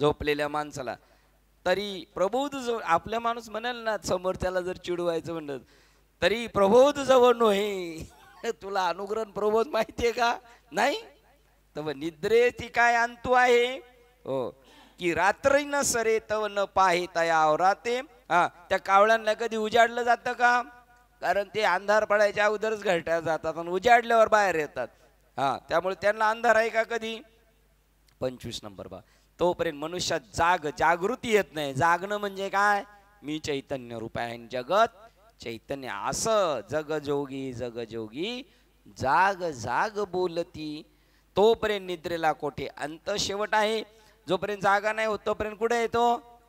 झोपलेल्या माणसाला. तरी प्रबोध जो आपला माणूस म्हणाल ना, समोर त्याला जर चिडवायचं म्हणलं तरी प्रबोध जवळ नोहे. तुला अनुग्रह प्रबोध माहितीये का? नाही. तव निद्रे ती काय अंतू आहे. हो की रात्री न सरे तव न पाहे तया राते. त्या कावळ्यांना कधी उजाडलं जातं का? कारण ते अंधार पडायच्या अगोदरच घरट्या जातात आणि उजाडल्यावर बाहेर येतात. त्यामुळे त्यांना अंधार आहे का कधी? 25 नंबर बा. तोपर्यंत मनुष्यात जागृती येत नाही. जागणं म्हणजे काय? मी चैतन्य रूप आहे जगत चैतन्य. असं जगजोगी जगजोगी जाग जाग बोलती. तोपर्यंत निद्रेला कोठे अंत. शेवट आहे. जोपर्यंत जागा नाही होत तोपर्यंत कुठे येतो?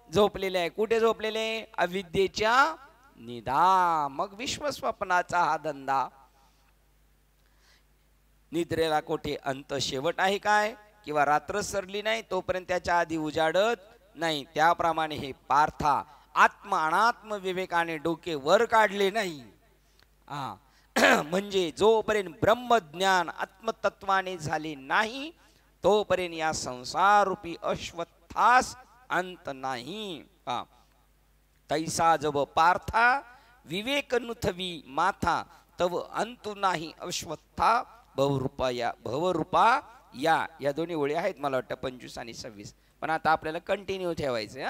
झोपलेले आहे. कुठे झोपलेले? अविद्येच्या निधा. मग विश्वस्वप्नाचा हा धंदा. निद्रेला कोठे अंत. शेवट आहे काय? किंवा रात्र सरली नाही तोपर्यंत त्याच्या आधी उजाडत नाही. त्याप्रमाणे हे पार्था आत्म अनात्म विवेकाने डोके वर काढले नाही. म्हणजे जोपर्यंत ब्रह्मज्ञान आत्मतत्वाने झाले नाही तोपर्यंत या संसार रूपी अश्वत्थास अंत नाही. तैसा जब पार्था विवेक नुथवी माथा तव अंतु नाही अश्वत्था भवरूपा. या दोन्ही ओळी आहेत मला वाटतं 25 आणि 26. पण आता आपल्याला कंटिन्यू ठेवायचं.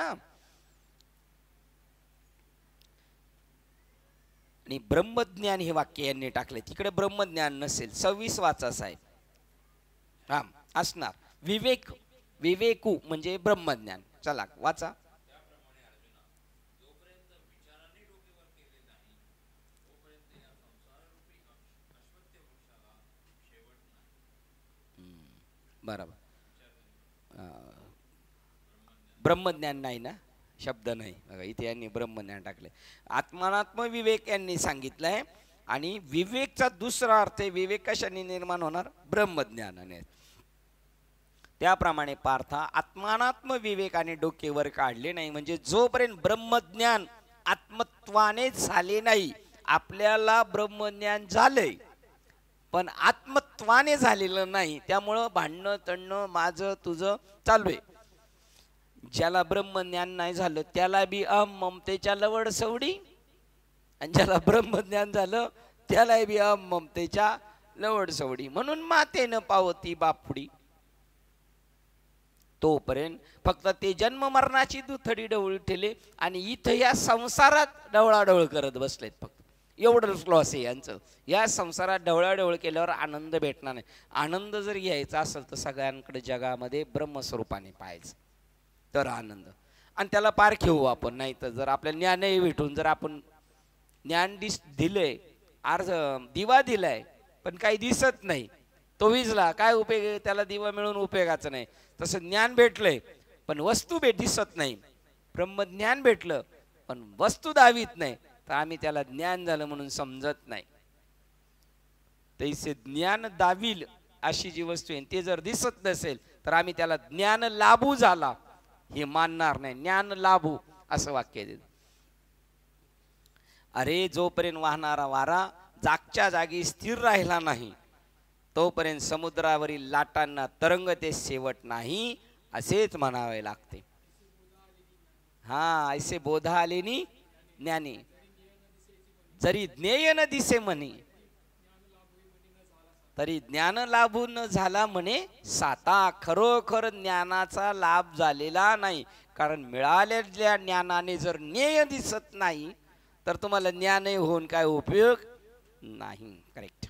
आणि ब्रह्मज्ञान हे वाक्य यांनी टाकले. तिकडे ब्रह्मज्ञान नसेल. 26 वाचा साहेब. असणार. विवेकू म्हणजे ब्रह्मज्ञान. चला वाचा. बरोबर. ब्रह्मज्ञान नाही ना, शब्द नाही बघा इथे यांनी ब्रह्मज्ञान टाकले. आत्मानात्म विवेक यांनी सांगितलंय. आणि विवेकचा दुसरा अर्थ आहे विवेक कशाने निर्माण होणार? ब्रह्मज्ञानाने. त्याप्रमाणे पार्था आत्मानात्म विवेकाने डोकेवर काढले नाही. म्हणजे जोपर्यंत ब्रह्मज्ञान आत्मत्वाने झाले नाही. आपल्याला ब्रह्मज्ञान झालंय पण आत्मत्वाने झालेलं नाही. त्यामुळं भांडणं तणणं माझं तुझं चालू आहे. ज्याला ब्रह्मज्ञान नाही झालं त्याला बी ममतेच्या लवड सवडी. आणि ज्याला ब्रह्मज्ञान झालं त्याला बी ममतेच्या लवड सवडी. म्हणून मातेनं पावती बापुडी. तोपर्यंत फक्त ते जन्म मरणाची दुथडी डवळी ठेले आणि इथं या संसारात डवळाडवळ करत बसलेत. फक्त एवढंच लॉस आहे यांचं. या संसारात ढवळाढवळ केल्यावर आनंद भेटणार नाही. आनंद जर घ्यायचा असेल तर सगळ्यांकडे जगामध्ये ब्रह्मस्वरूपाने पाहायचं तर आनंद. आणि त्याला पार घेऊ आपण. नाही तर जर आपल्याला ज्ञानही भेटून जर आपण ज्ञान दिले दिवा दिलाय पण काही दिसत नाही तो विजला काय उपयोग आहे? त्याला दिवा मिळून उपयोगाचं नाही. तसं ज्ञान भेटलंय पण वस्तू दिसत नाही. ब्रह्मज्ञान भेटलं पण वस्तू दावीत नाही तर आम्ही त्याला ज्ञान झालं म्हणून समजत नाही. तैसे ज्ञान दाविल अशी जी वस्तू आहे ते जर दिसत नसेल तर आम्ही त्याला ज्ञान लाभू झाला हे मानणार नाही. ज्ञान लाभू असं वाक्य देत. अरे जोपर्यंत वाहणारा वारा जागच्या जागी स्थिर राहिला नाही तोपर्यंत समुद्रावरील लाटांना तरंगते शेवट नाही असेच म्हणावे लागते. ऐसे बोधा आलेनी ज्ञानी जरी ज्ञेय न दिसे म्हणे तरी ज्ञान लाभून झाला म्हणे साता. खरोखर ज्ञानाचा लाभ झालेला नाही. कारण मिळालेल्या ज्ञानाने जर ज्ञेय दिसत नाही तर तुम्हाला ज्ञानही होऊन काय उपयोग नाही. करेक्ट.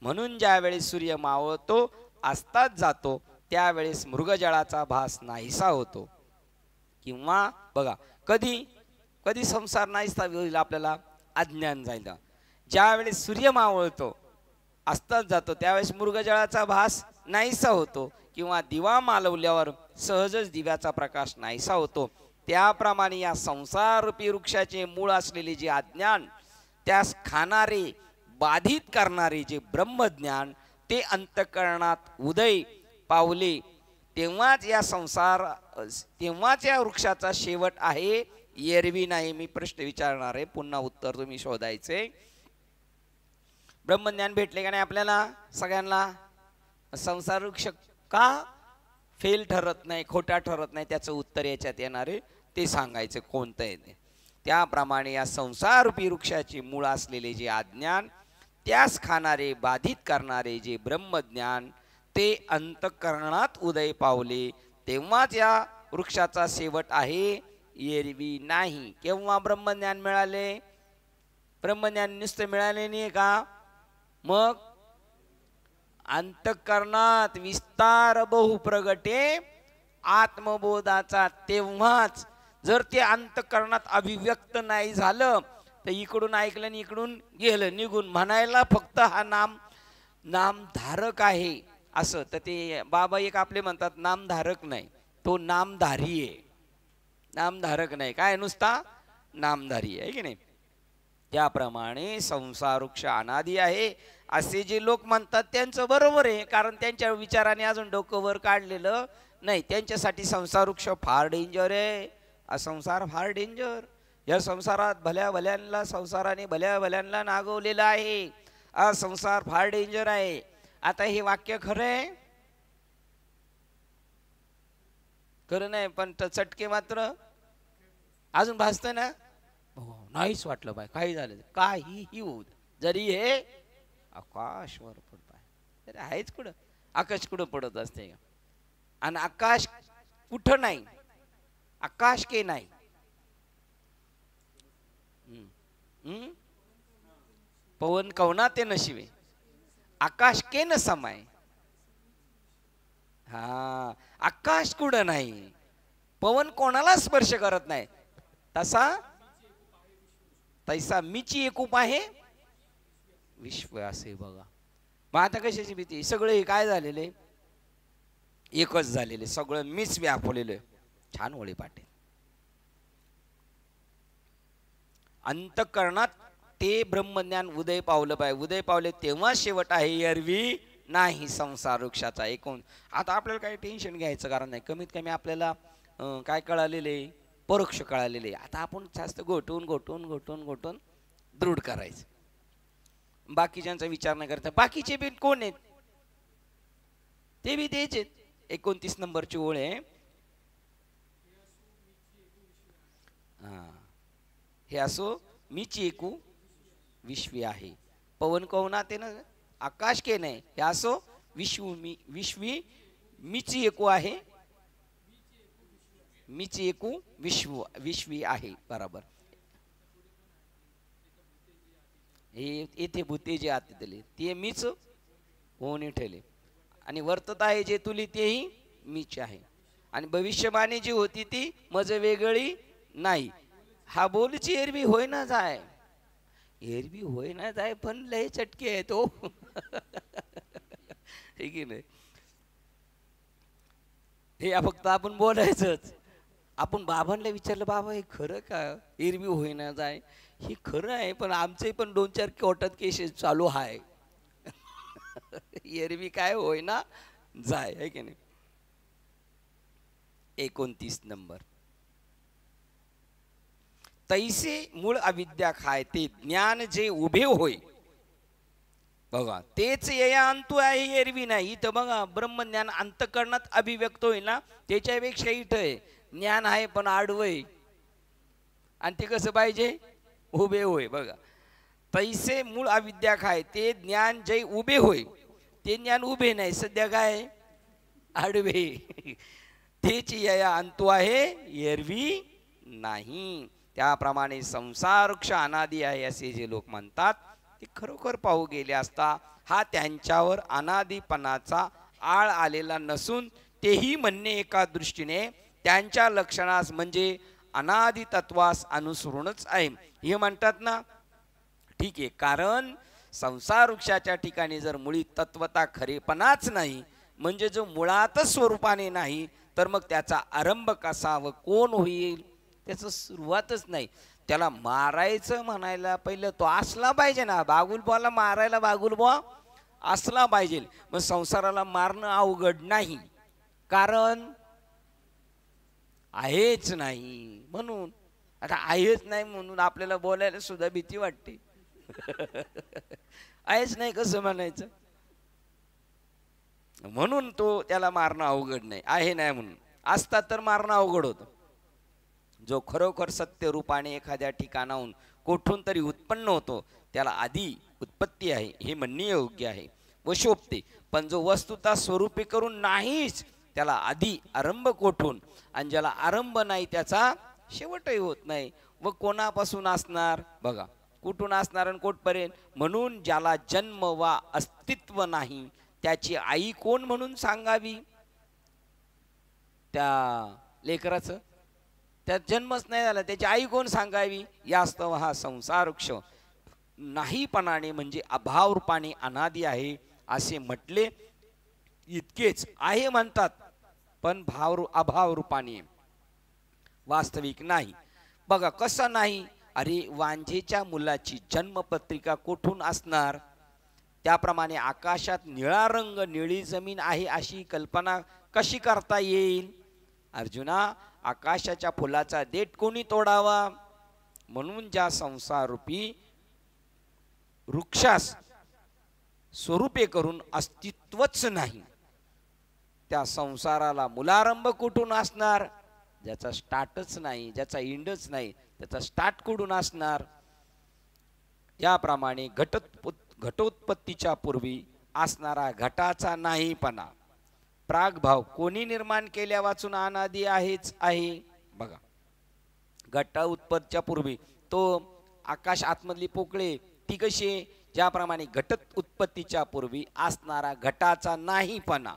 म्हणून ज्यावेळेस सूर्य मावळतो अस्तात जातो त्यावेळेस मृगजळाचा भास नाहीसा होतो. किंवा बघा कधी कधी संसार नाहीसा होईल आपल्याला अज्ञान जाईल. ज्यावेळेस सूर्य मावळतो अस्तात जातो त्यावेळेस मृगजळाचा भास नाहीसा होतो. किंवा दिवा मालवल्यावर सहजच दिव्याचा प्रकाश नाहीसा होतो. त्याप्रमाणे या संसार रूपी वृक्षाचे मूळ असलेले जे अज्ञान त्यास खाणारे बाधित करणारे जे ब्रह्मज्ञान ते अंतःकरणात उदय पावले तेव्हाच या वृक्षाचा शेवट आहे, एरवी नाही. मी प्रश्न विचारणार आहे, पुन्हा उत्तर तुम्ही शोधायचे. ब्रह्मज्ञान भेटले का नाही आपल्याला सगळ्यांना? संसार वृक्ष का फेल ठरत नाही, खोटा ठरत नाही, त्याचं उत्तर याच्यात येणार आहे, ते सांगायचं कोणतं आहे ते. त्याप्रमाणे या संसाररूपी वृक्षाचे मूळ असलेले जे अज्ञान, त्यास खाणारे बाधित करणारे जे ब्रह्मज्ञान ते अंतःकरणात उदय पावले तेव्हाच या वृक्षाचा शेवट आहे, एरवी नाही. केव्हा ब्रह्मज्ञान मिळाले? ब्रह्मज्ञान नुसते मिळाले नाही का, मग अंतःकरणात विस्तार बहुप्रगटे आत्मबोधाचा. तेव्हाच जर ते अंतःकरणात अभिव्यक्त नाही झालं तर इकडून ऐकलं आणि इकडून गेलं निघून, म्हणायला फक्त हा नामधारक आहे असं. तर ते बाबा एक आपले म्हणतात नामधारक नाही, तो नामधारी आहे, नामधारक नाही. काय नुसता नामधारी आहे की नाही. त्याप्रमाणे संसार वृक्ष अनादी आहे असे जे लोक म्हणतात त्यांचं बरोबर आहे, कारण त्यांच्या विचाराने अजून डोकं वर काढलेलं नाही. त्यांच्यासाठी संसार वृक्ष फार डेंजर आहे. हा संसार फार डेंजर. या संसारात भल्या भल्यांना संसाराने भल्या भल्यांना नागवलेला आहे. हा संसार फार डेंजर आहे. आता हे वाक्य खरं आहे? खरं नाही, पण चटके मात्र अजून भासतं ना. नाहीच वाटलं बाय काही झालं काहीही होऊ, जरी हे आकाशवर पडत आहे तरी आहेच कुठं, आकाश कुठं पडत असते का? आणि आकाश कुठं नाही, आकाश के नाही. पवन कवना ते नशिवे आकाश के न समाय. हा, आकाश कुठं नाही, पवन कोणाला स्पर्श करत नाही, तैसा मीची एकूप आहे विश्व असे. बघा मग आता कशाची भीती, सगळे हे काय झालेले एकच झालेले, सगळं मीच व्यापलेलं. छान ओळी पाटे. अंतःकरणात ते ब्रह्मज्ञान उदय पावलं पाहिजे, उदय पावले तेव्हा शेवट आहे, एरवी नाही संसार वृक्षाचा. एकूण आता आपल्याला काही टेन्शन घ्यायचं कारण नाही. कमीत कमी आपल्याला काय कळालेले, परोक्ष कळालेले. आता आपण जास्त घोटून घोटून घोटून घोटून दृढ करायचं, बाकीच्यांचा विचार नाही करता. बाकीचे बी कोण आहेत, ते बी तेच आहेत. 29 नंबरची ओळ आहे. हे असो मीची एकू विश्वी आहे, पवन कवना ते ना आकाश के नाही. हे असो विश्वी मीची एकू आहे, मीची एकू विश्वी आहे. बरोबर. हे येथे भूते जे आत दिले ते मीच होऊन ठेवले, आणि वर्तत आहे जे तुली तेही मीच आहे, आणि भविष्यवाणी जी होती ती मज वेगळी नाही. हा बोलची एरवी होय ना जाय, एरवी होय ना जाय, पण लय चटके आहे तो. ठीक आहे नाही, हे फक्त आपण बोलायचंच. आपण बाबांना विचारलं, बाबा हे खरं का एरवी होईना जाय? हे खरं आहे, पण आमचे पण 2-4 कोर्टात केसेस चालू आहे. एरवी काय होईना जाय, है की नाही. 29 नंबर. तैसे मूळ अविद्या खाय ते ज्ञान जे उभे होय, बघा तेच या अंतू आहे, एरवी नाही. इथं बघा ब्रह्मज्ञान अंतःकरणात अभिव्यक्त होईल ना, त्याच्यापेक्षा इथं आहे ज्ञान आहे पण आडवय, आणि ते कसं पाहिजे, उभे होय. बघा तैसे मूळ अविद्या खाय ते ज्ञान जे उभे होय, ते ज्ञान उभे नाही, सध्या काय आडवे. तेच या अंतू आहे, एरवी नाही. त्याप्रमाणे संसार वृक्ष अनादी आहे असे जे लोक म्हणतात ते खरोखर पाहू गेले असता हा त्यांच्यावर अनादीपणाचा आळ आलेला नसून, तेही म्हणणे एका दृष्टीने त्यांच्या लक्षणास म्हणजे अनादि तत्वास अनुसरूनच आहे. हे म्हणतात ना, ठीक आहे, कारण संसार वृक्षाच्या ठिकाणी जर मुळी तत्वता खरेपणाच नाही, म्हणजे जो मुळातच स्वरूपाने नाही, तर मग त्याचा आरंभ कसा व कोण होईल, त्याचं सुरुवातच नाही. त्याला मारायचं म्हणायला पहिलं तो असला पाहिजे ना, बागुलबुवाला मारायला बागुलबुवा असला पाहिजे. मग संसाराला मारणं अवघड नाही, कारण आहेच नाही म्हणून. आता आहेच नाही म्हणून आपल्याला बोलायला सुद्धा भीती वाटते. आहेच नाही कसं म्हणायचं, म्हणून तो त्याला मारणं अवघड नाही, आहे नाही म्हणून. असता तर मारणं अवघड होतं. जो खरोखर सत्य रूपाने एखाद्या ठिकाणाहून कोठून तरी उत्पन्न होतो त्याला आधी उत्पत्ती आहे हे म्हणणे योग्य आहे व शोभते. पण जो वस्तुता स्वरूपी करून नाहीच त्याला आधी आरंभ कोठून, आणि ज्याला आरंभ नाही त्याचा शेवटही होत नाही. व कोणापासून असणार बघा, कुठून असणार आणि कोठपर्यंत. म्हणून ज्याला जन्म वा अस्तित्व नाही त्याची आई कोण म्हणून सांगावी. त्या लेकराचं त्यात जन्मच नाही झाला, त्याची आई कोण सांगावी. यास्तव हा संसार वृक्ष नाहीपणाने म्हणजे अभाव रूपाने अनादी आहे असे म्हटले. इतकेच आहे म्हणतात, पण अभाव रूपाने वास्तविक नाही. बघा कसं नाही. अरे वांझेच्या मुलाची जन्मपत्रिका कोठून असणार. त्याप्रमाणे आकाशात निळा रंग निळी जमीन आहे अशी कल्पना कशी करता येईल. अर्जुना, आकाशाच्या फुलाचा देठ कोणी तोडावा. म्हणून ज्या संसारूपी वृक्षास स्वरूपे करून अस्तित्वच नाही त्या संसाराला मुलारंभ कुठून असणार. ज्याचा स्टार्टच नाही, ज्याचा इंडच नाही, त्याचा स्टार्ट कुठून असणार. याप्रमाणे घटोत्पत्तीच्या पूर्वी असणारा घटाचा नाहीपणा प्रागभाव कोणी निर्माण केल्या वाचून अनादी आहेच आहे. बघा, घट उत्पत्तीच्या पूर्वी तो आकाश आतमधली पोकळे ती कशी, ज्याप्रमाणे घट उत्पत्तीच्या पूर्वी असणारा घटाचा नाहीपणा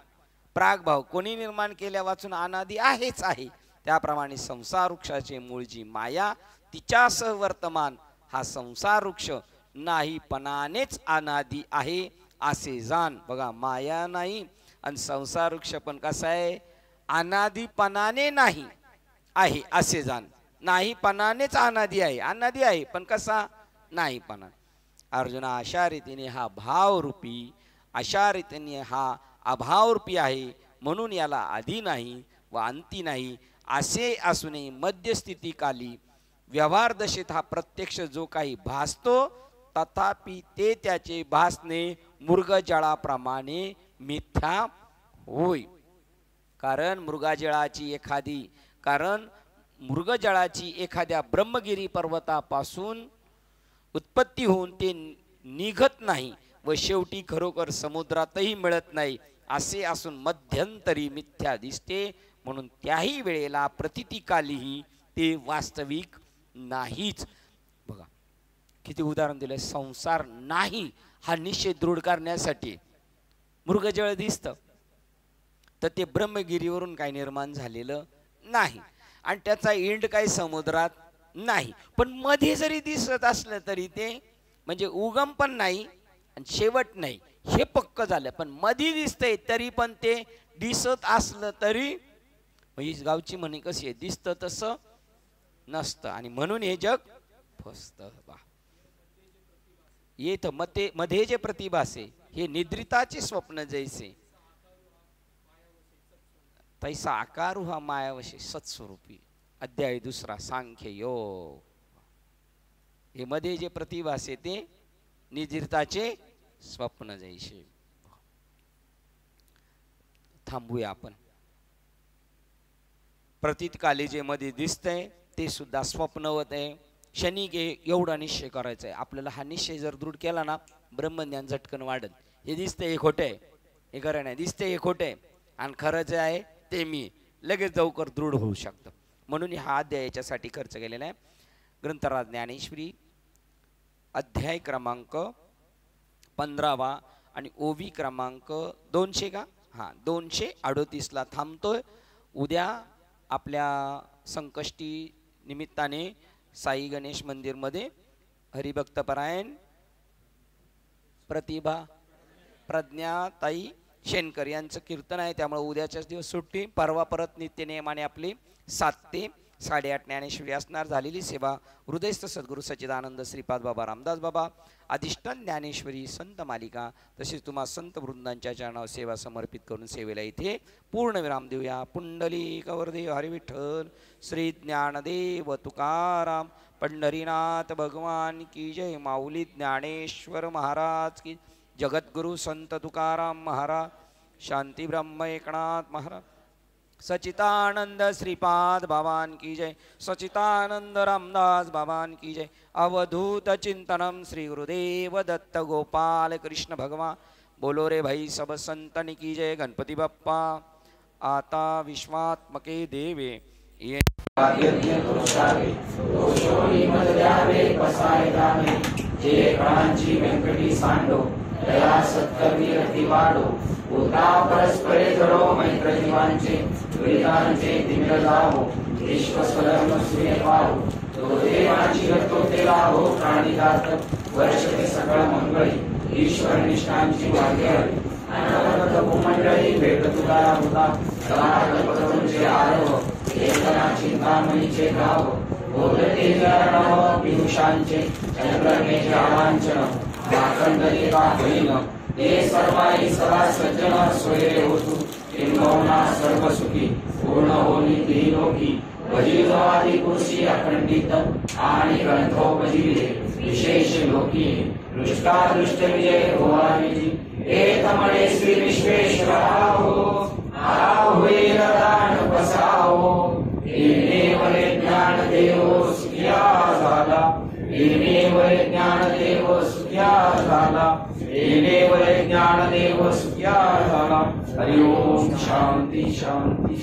प्रागभाव कोणी निर्माण केल्या वाचून अनादी आहेच आहे. त्याप्रमाणे संसार वृक्षाचे मूळ जी माया तिच्यासह वर्तमान हा संसार वृक्ष नाहीपणानेच अनादी आहे असे जाण. बघा, माया नाही आणि संसार वृक्ष पण कसा आहे, अनादीपणाने नाही आहे असे जाण. नाहीपणानेच अनादी आहे, अनादी आहे पण कसा, नाहीपणा. अर्जुना, अशा रीतीने हा भावरूपी, अशा रीतीने हा अभावरूपी आहे. म्हणून याला आधी नाही व अंती नाही असे असूनही मध्यस्थिती काली व्यवहार दशेत हा प्रत्यक्ष जो काही भासतो तथापि ते त्याचे भासणे मृगजळाप्रमाणे मिथ्या होय. कारण मृगजळाची एखाद्या ब्रह्मगिरी पर्वतापासून उत्पत्ती होऊन ते निघत नाही व शेवटी खरोखर समुद्रातही मिळत नाही असे असून मध्यंतरी मिथ्या दिसते. म्हणून त्याही वेळेला प्रतितीकालीही ते वास्तविक नाहीच. बघा किती उदाहरण दिलंय. संसार नाही हा निश्चय दृढ करण्यासाठी मृगजळ दिसतं तर ते ब्रह्मगिरीवरून काही निर्माण झालेलं नाही आणि त्याचा एंड काही समुद्रात नाही. पण मध्ये जरी दिसत असलं तरी ते म्हणजे उगम पण नाही आणि शेवट नाही हे पक्क झालं. पण मध्ये दिसतंय तरी पण ते दिसत असलं तरी ही गावची म्हणे कशी आहे, दिसतं तसं नसतं आणि म्हणून हे जग फसतं. येत मध्ये जे प्रतिभासे हे निद्रिताचे स्वप्न जैसे तैसा आकारू हा मायावशी सत्स्वरूपी. अध्याय 2 सांख्य योग. हे मध्ये जे प्रतिभासे ते निद्रिताचे स्वप्न जैसे. थांबूया आपण. प्रतीतकाली जे मध्ये दिसतंय ते सुद्धा स्वप्नवत आहे. क्षणिक एवढा निश्चय करायचा आहे आपल्याला. हा निश्चय जर दृढ केला ना ब्रह्मज्ञान झटकन वाढत. हे दिसतंय हे खोटं आहे, हे खरं नाही, दिसतंय हे खोटं आहे आणि खरं जे आहे ते मी, लगेच लवकर दृढ होऊ शकतं. म्हणून हा अध्याय याच्यासाठी खर्च केलेला आहे. ग्रंथराज ज्ञानेश्वरी अध्याय क्रमांक 15 आणि ओवी क्रमांक 200 का, हां 238ला थांबतोय. उद्या आपल्या संकष्टी निमित्ताने साई गणेश मंदिरमध्ये हरिभक्तपरायण प्रतिभा प्रज्ञाताई शेनकर यांचं कीर्तन आहे. त्यामुळे उद्याच्याच दिवस सुट्टी. परवा परत नित्यनियमाने आपली 7 ते 8:30 ज्ञानेश्वरी असणार. झालेली सेवा हृदयस्थ सद्गुरू सच्चिदानंद श्रीपाद बाबा रामदास बाबा अधिष्ठान ज्ञानेश्वरी संत मालिका तसेच तुम्हा संत वृंदांच्या चरणावर सेवा समर्पित करून सेवेला इथे पूर्ण विराम देऊया. पुंडलिक वरदेव हरी विठ्ठल श्री ज्ञानदेव तुकाराम पंढरीनाथ भगवान की जय. माऊली ज्ञानेश्वर महाराज की. जगद्गुरु संत तुकाराम महाराज. शांती ब्रह्म एकनाथ महाराज. सचितानंद श्रीपाद बाबान की जय. सचितानंद रामदास बाबान की जय. अवधूत चिंतनम श्री गुरुदेव दत्त गोपाल कृष्ण भगवान. बोलो रे भाई सब संतन की जय. गणपती बाप्पा. आता विश्वात्मके देवे ये जे प्रांची व्यंकटी सांडो दया सत्कर्मी रती वाढो. उता परस्परे जडो मैत्र जीवांचे वेदांचे दिव्य जावो. विश्वस्वधर्म सूर्य पाहो तो देवांची रतो ते लाभो. प्राणिदात वर्षते सकळ मंगळी ईश्वर निष्ठांची भाग्यहरी. अनवरत भूमंडळी भेट तुला होता तुमचे आरव. केतना चिंतामणीचे गाव बोलते जरणव पियुषांचे चंद्रमेचे आवांचन. माखंडलिका बहीण ते सर्वाई सदा सज्जन सोयरे होतु. किंबहुना सर्व सुखी पूर्ण होनी त्रिलोकी. भजिलो आदि पुरुषी अखंडित आणि ग्रंथोपजीविते विशेष लोकी. दृष्टादृष्ट विजय होवानिजी एकमणे श्री विश्वेश्वराहो. आहोय दान बसावो. वरे ज्ञान देवो सुखिया झाला. वरे ज्ञान देव सुखिया झाला. वरे ज्ञान देव सुखिया झाला. हरि ओम शांती शांती.